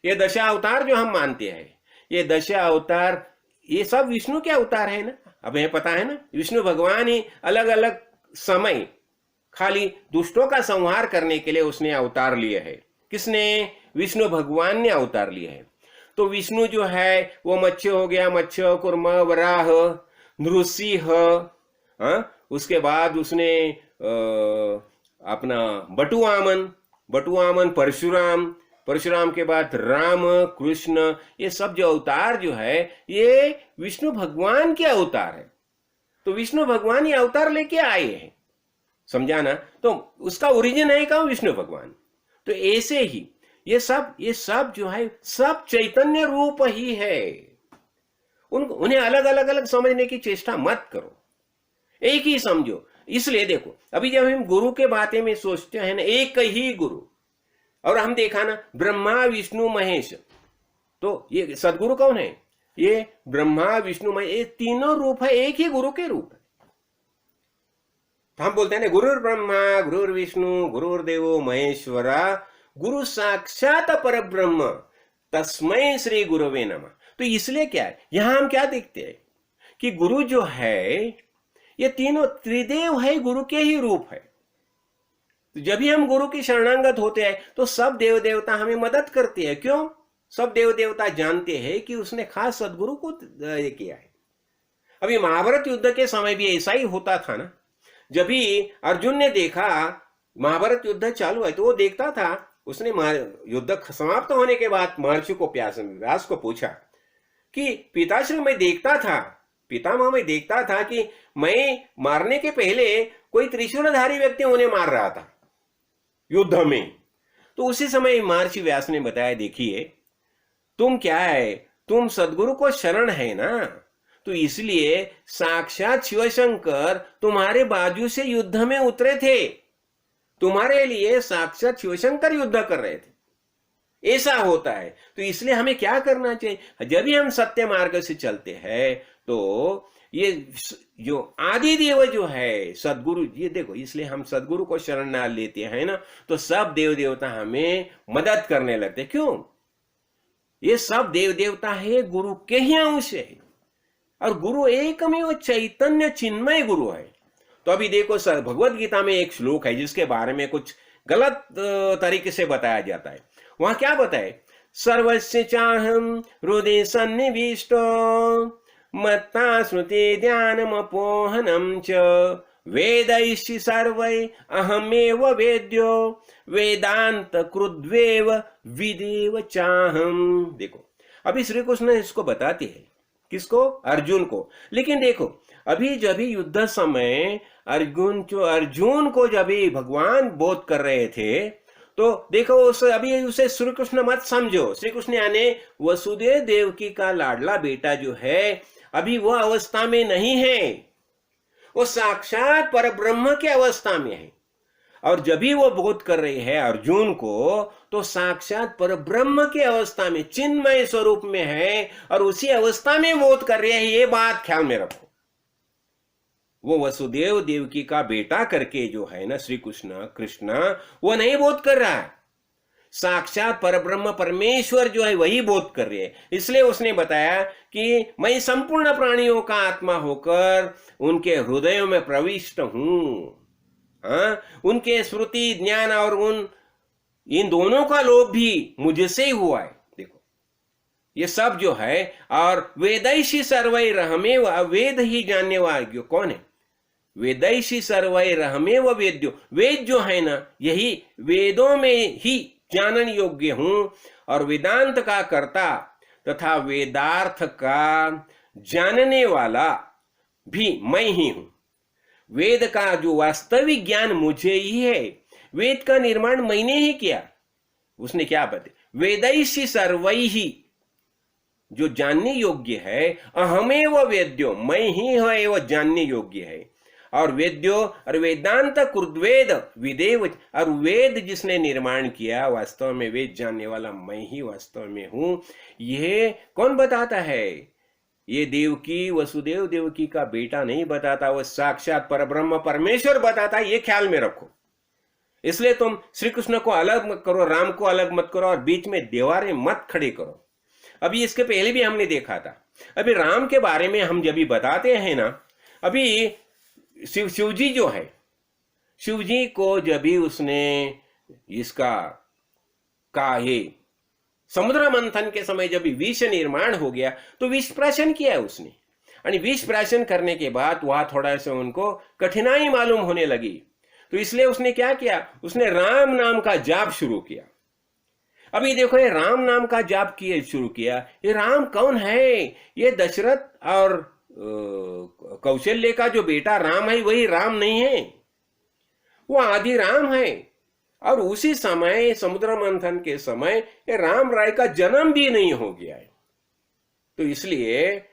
ये दशा अवतार जो हम मानते हैं, ये दशा अवतार ये सब विष्णु के अवतार है ना। अब हमें पता है ना, विष्णु भगवान ही अलग अलग समय खाली दुष्टों का संहार करने के लिए उसने अवतार लिए है। किसने? विष्णु भगवान ने अवतार लिए है। तो विष्णु जो है वो मत्स्य हो गया, मत्स्य, कुर्म, वराह, नृसिंह, उसके बाद उसने अपना बटुआमन, परशुराम, परशुराम के बाद राम, कृष्ण, ये सब जो अवतार जो है ये विष्णु भगवान के अवतार है। तो विष्णु भगवान ये अवतार लेके आए हैं, समझा ना। तो उसका ओरिजिन है कहाँ? विष्णु भगवान। तो ऐसे ही ये सब जो है सब चैतन्य रूप ही है। उन्हें अलग अलग अलग समझने की चेष्टा मत करो, एक ही समझो। इसलिए देखो, अभी जब हम गुरु के बारे में सोचते हैं ना, एक ही गुरु, और हम देखा ना ब्रह्मा विष्णु महेश, तो ये सदगुरु कौन है? ये ब्रह्मा विष्णु महेश, ये तीनों रूप है, एक ही गुरु के रूप है। तो हम बोलते हैं ना गुरुर ब्रह्मा गुरुर विष्णु गुरुर्देवो महेश्वरा गुरु साक्षात पर ब्रह्म तस्मै श्री गुरुवे नमः। तो इसलिए क्या है, यहां हम क्या देखते हैं कि गुरु जो है ये तीनों त्रिदेव है, गुरु के ही रूप है। तो जब भी हम गुरु की शरणागत होते हैं तो सब देव देवता हमें मदद करते हैं। क्यों? सब देव देवता जानते हैं कि उसने खास सदगुरु को किया है। अभी महाभारत युद्ध के समय भी ऐसा ही होता था ना। जब भी अर्जुन ने देखा महाभारत युद्ध चालू है तो वो देखता था, उसने युद्ध समाप्त होने के बाद महर्षि को व्यास को पूछा कि पिताश्री मैं देखता था, पितामह में देखता था कि मैं मारने के पहले कोई त्रिशूलधारी व्यक्ति उन्हें मार रहा था युद्ध में। तो उसी समय महर्षि व्यास ने बताया, देखिए तुम क्या है, तुम सदगुरु को शरण है ना, तो इसलिए साक्षात शिवशंकर तुम्हारे बाजू से युद्ध में उतरे थे, तुम्हारे लिए साक्षात शिवशंकर युद्ध कर रहे थे। ऐसा होता है। तो इसलिए हमें क्या करना चाहिए, जब भी हम सत्य मार्ग से चलते हैं तो ये जो आदि देव जो है सदगुरु, ये देखो, इसलिए हम सदगुरु को शरण ना लेते हैं ना तो सब देव देवता हमें मदद करने लगते। क्यों? ये सब देव देवता है गुरु के ही अंश है, और गुरु एकमेव चैतन्य चिन्मय गुरु है। तो अभी देखो भगवत गीता में एक श्लोक है जिसके बारे में कुछ गलत तरीके से बताया जाता है। वहां क्या बताए, सर्वस्य चाहम हृदय सन्निविष्ट मत्ता स्मृति ध्यानमपोहनम च वेदैश्च सर्वै अहमेव वेद्यो वेदांत कृद्वेव विदेव चाहम। देखो अभी श्री कृष्ण इसको बताते हैं, किसको? अर्जुन को। लेकिन देखो अभी जब युद्ध समय अर्जुन को जब भगवान बोध कर रहे थे तो देखो अभी उसे श्री कृष्ण मत समझो। श्री कृष्ण यानी वसुदेव देवकी का लाडला बेटा जो है अभी वो अवस्था में नहीं है, वो साक्षात पर ब्रह्म की अवस्था में है। और जब भी वो बोध कर रहे हैं अर्जुन को तो साक्षात पर ब्रह्म की अवस्था में चिन्मय स्वरूप में है, और उसी अवस्था में बोध कर रहे हैं। ये बात ख्याल में रखो। वो वसुदेव देवकी का बेटा करके जो है ना श्री कृष्ण वो नहीं बोध कर रहा है, साक्षात परब्रह्म परमेश्वर जो है वही बोध कर रहे हैं। इसलिए उसने बताया कि मैं संपूर्ण प्राणियों का आत्मा होकर उनके हृदयों में प्रविष्ट हूं। उनके स्मृति ज्ञान और इन दोनों का लोभ भी मुझसे ही हुआ है। देखो ये सब जो है, और वेदैषी सर्वैरहमेव, वेद ही जानने वाले कौन है? वेदैषी सर्वैरहमेव वेद्यो, वेद जो है ना यही वेदों में ही जानन योग्य हूं, और वेदांत का कर्ता तथा वेदार्थ का जानने वाला भी मैं ही हूं। वेद का जो वास्तविक ज्ञान मुझे ही है, वेद का निर्माण मैंने ही किया। उसने क्या बताया, वेदैषी सर्वैहि, जो जानने योग्य है, अहमेव वेद्यो, मैं ही है वो जानने योग्य है, और वेद्यो और वेदांत कृद्वेद विदेव, और वेद जिसने निर्माण किया वास्तव में वेद जानने वाला मैं ही वास्तव में हूं। यह कौन बताता है? ये देवकी, वसुदेव देवकी का बेटा नहीं बताता, वो साक्षात परब्रह्म परमेश्वर बताता है। ये ख्याल में रखो। इसलिए तुम श्री कृष्ण को अलग मत करो, राम को अलग मत करो, और बीच में दीवारें मत खड़ी करो। अभी इसके पहले भी हमने देखा था। अभी राम के बारे में हम जब भी बताते हैं ना, अभी शिव जी जो है, शिव जी को जब भी उसने इसका का ये समुद्र मंथन के समय जब विष निर्माण हो गया तो विष प्राशन किया उसने, और विष प्राशन करने के बाद वहां थोड़ा सा उनको कठिनाई मालूम होने लगी। तो इसलिए उसने क्या किया, उसने राम नाम का जाप शुरू किया। अभी देखो ये राम नाम का जाप किए शुरू किया, ये राम कौन है? ये दशरथ और कौशल्य का जो बेटा राम है वही राम नहीं है, वो आदि राम है। और उसी समय समुद्र मंथन के समय ये राम राय का जन्म भी नहीं हो गया है। तो इसलिए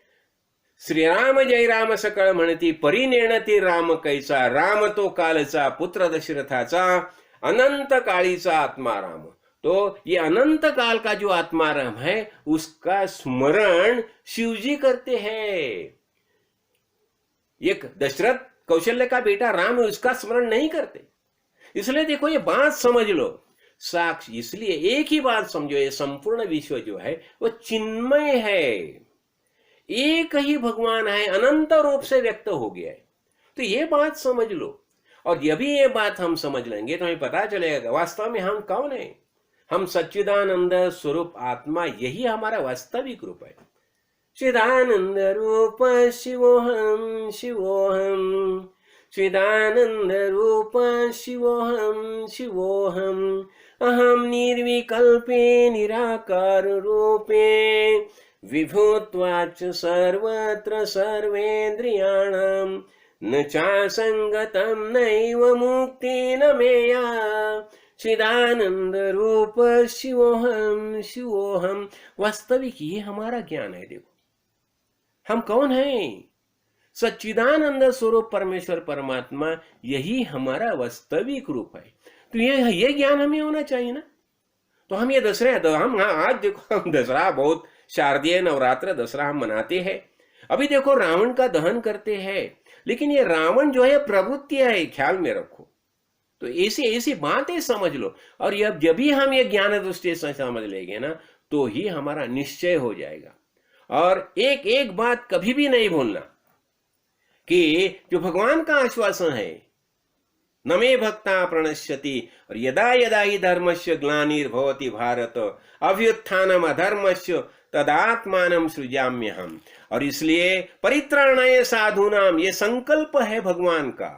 श्री राम जय राम सकळ म्हणती परिनेणती राम कैसा, राम तो कालचा पुत्र दशरथाचा, अनंत काळीचा आत्मा राम। तो ये अनंत काल का जो आत्मा राम है उसका स्मरण शिवजी करते हैं। एक दशरथ कौशल्य का बेटा राम है, उसका स्मरण नहीं करते। इसलिए देखो ये बात समझ लो, साक्षी, इसलिए एक ही बात समझो, ये संपूर्ण विश्व जो है वो चिन्मय है, एक ही भगवान है, अनंत रूप से व्यक्त हो गया है। तो ये बात समझ लो, और जब भी ये बात हम समझ लेंगे तो हमें पता चलेगा वास्तव में हम कौन है। हम सच्चिदानंद स्वरूप आत्मा, यही हमारा वास्तविक रूप है। चिदानंद रूप शिवोहम शिवोहम, चिदानंद रूप शिवोहम शिवोहम, अहम निर्विकल्पे निराकार रूपे, विभूत्वाच सर्वत्र सर्वेन्द्रियाणां, न चासंगतं नैव मुक्ति न मेया, चिदानंद रूप शिवोहम शिवोहम। वास्तविक ये हमारा ज्ञान है। देखो हम कौन हैं? सच्चिदानंद स्वरूप परमेश्वर परमात्मा, यही हमारा वास्तविक रूप है। तो ये ज्ञान हमें होना चाहिए ना। तो हम ये दसरा, हम आज देखो हम दसरा, बहुत शारदीय नवरात्र दसरा हम मनाते हैं। अभी देखो रावण का दहन करते हैं, लेकिन ये रावण जो है प्रवृत्तियां है, ख्याल में रखो। तो ऐसी बातें समझ लो, और जब भी हम ये ज्ञान दृष्टि से समझ लेंगे ना, तो ही हमारा निश्चय हो जाएगा। और एक एक बात कभी भी नहीं भूलना कि जो भगवान का आश्वासन है, न मे भक्ता प्रणश्यति, और यदा यदा ही धर्मस्य ग्लानिर्भवति भारत, अभ्युत्थानम अधर्मस्य तदात्मानं सृजाम्यहम्। और इसलिए परित्राणाय साधूनाम, ये संकल्प है भगवान का।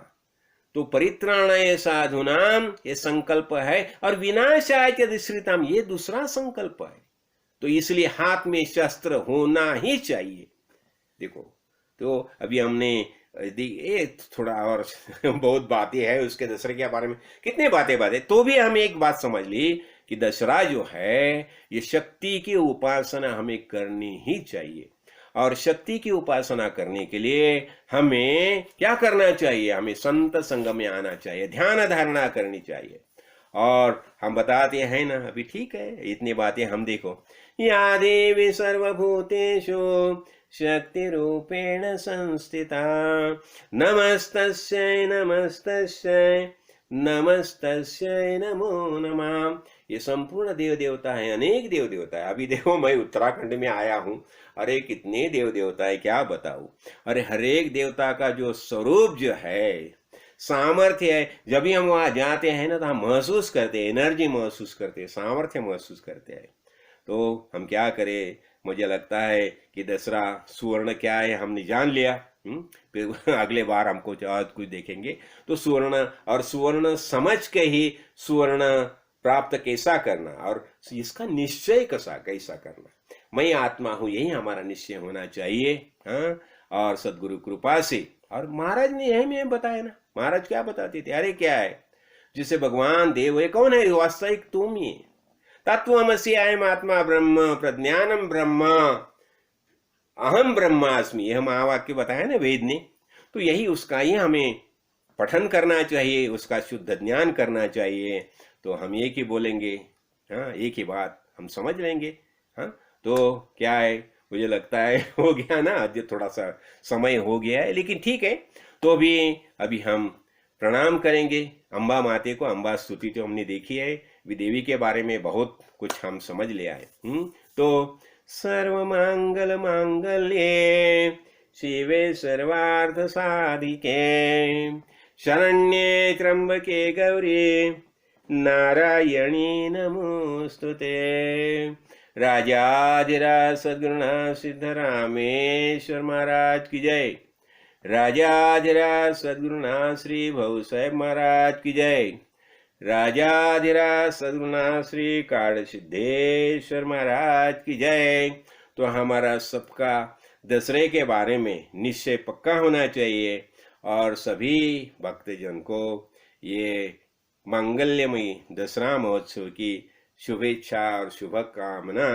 तो परित्राणाय साधूनाम ये संकल्प है, और विनाशाय दुष्कृताम ये दूसरा संकल्प है। तो इसलिए हाथ में शस्त्र होना ही चाहिए। देखो तो अभी हमने ये थोड़ा और बहुत बातें है उसके दशहरे के बारे में, कितने बातें, तो भी हम एक बात समझ ली कि दशहरा जो है ये शक्ति की उपासना हमें करनी ही चाहिए। और शक्ति की उपासना करने के लिए हमें क्या करना चाहिए? हमें संत संग में आना चाहिए, ध्यान धारणा करनी चाहिए। और हम बताते हैं ना, अभी ठीक है इतनी बातें हम देखो, या देवी सर्वभूतेषु शक्ति रूपेण संस्थिता, नमस्तस्यै नमस्तस्यै नमस्तस्यै नमो नमः। ये संपूर्ण देव देवता है, अनेक देव देवता है। अभी देखो मैं उत्तराखंड में आया हूँ, अरे कितने देव देवता है क्या बताऊं। अरे हर एक देवता का जो स्वरूप जो है, सामर्थ्य है, जब भी हम वहां जाते हैं ना तो हम महसूस करते हैं, एनर्जी महसूस करते हैं, सामर्थ्य महसूस करते हैं। तो हम क्या करें, मुझे लगता है कि दसरा सुवर्ण क्या है हमने जान लिया। फिर अगले बार हमको कुछ देखेंगे तो सुवर्ण, और सुवर्ण समझ के ही सुवर्ण प्राप्त कैसा करना, और इसका निश्चय कैसा करना। मैं आत्मा हूं, यही हमारा निश्चय होना चाहिए। हाँ, और सदगुरु कृपा से, और महाराज ने यही में बताया ना, महाराज क्या बताते थे, अरे क्या है जिसे भगवान देव है, कौन है वास्तविक? तुम ही। तत्वमसि अयम आत्मा ब्रह्म, प्रज्ञानम ब्रह्म, अहम ब्रह्मास्मि, यह महावाक्य बताया ना वेद ने। तो यही उसका ही हमें पठन करना चाहिए, उसका शुद्ध ज्ञान करना चाहिए। तो हम एक ही बोलेंगे, हाँ एक ही बात हम समझ लेंगे। हाँ तो क्या है, मुझे लगता है हो गया ना, आज थोड़ा सा समय हो गया है, लेकिन ठीक है। तो अभी हम प्रणाम करेंगे अम्बा माते को। अम्बा स्तुति तो हमने देखी है, देवी के बारे में बहुत कुछ हम समझ ले आए। तो सर्व मांगल मांगल्ये शिवे सर्वार्थ साधिके, शरण्ये त्र्यंबके गौरी नारायणी नमोस्तुते। राजाधिराज सद्गुरुनाथ सिद्धरामेश्वर महाराज की जय। राजाधिराज सद्गुरुनाथ श्री भव साहेब महाराज की जय। राजाधिराज सद्गुरुनाथ श्री काड़ सिद्धेश्वर महाराज की जय। तो हमारा सबका दशहरे के बारे में निश्चय पक्का होना चाहिए और सभी भक्तजन को ये मंगल्यमयी दशहरा महोत्सव की शुभेच्छा और शुभकामना।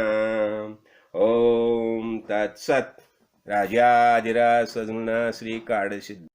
ओम तत्सत। राजाधिराज सद्गुरुनाथ श्री काड़ सिद्धेश्वर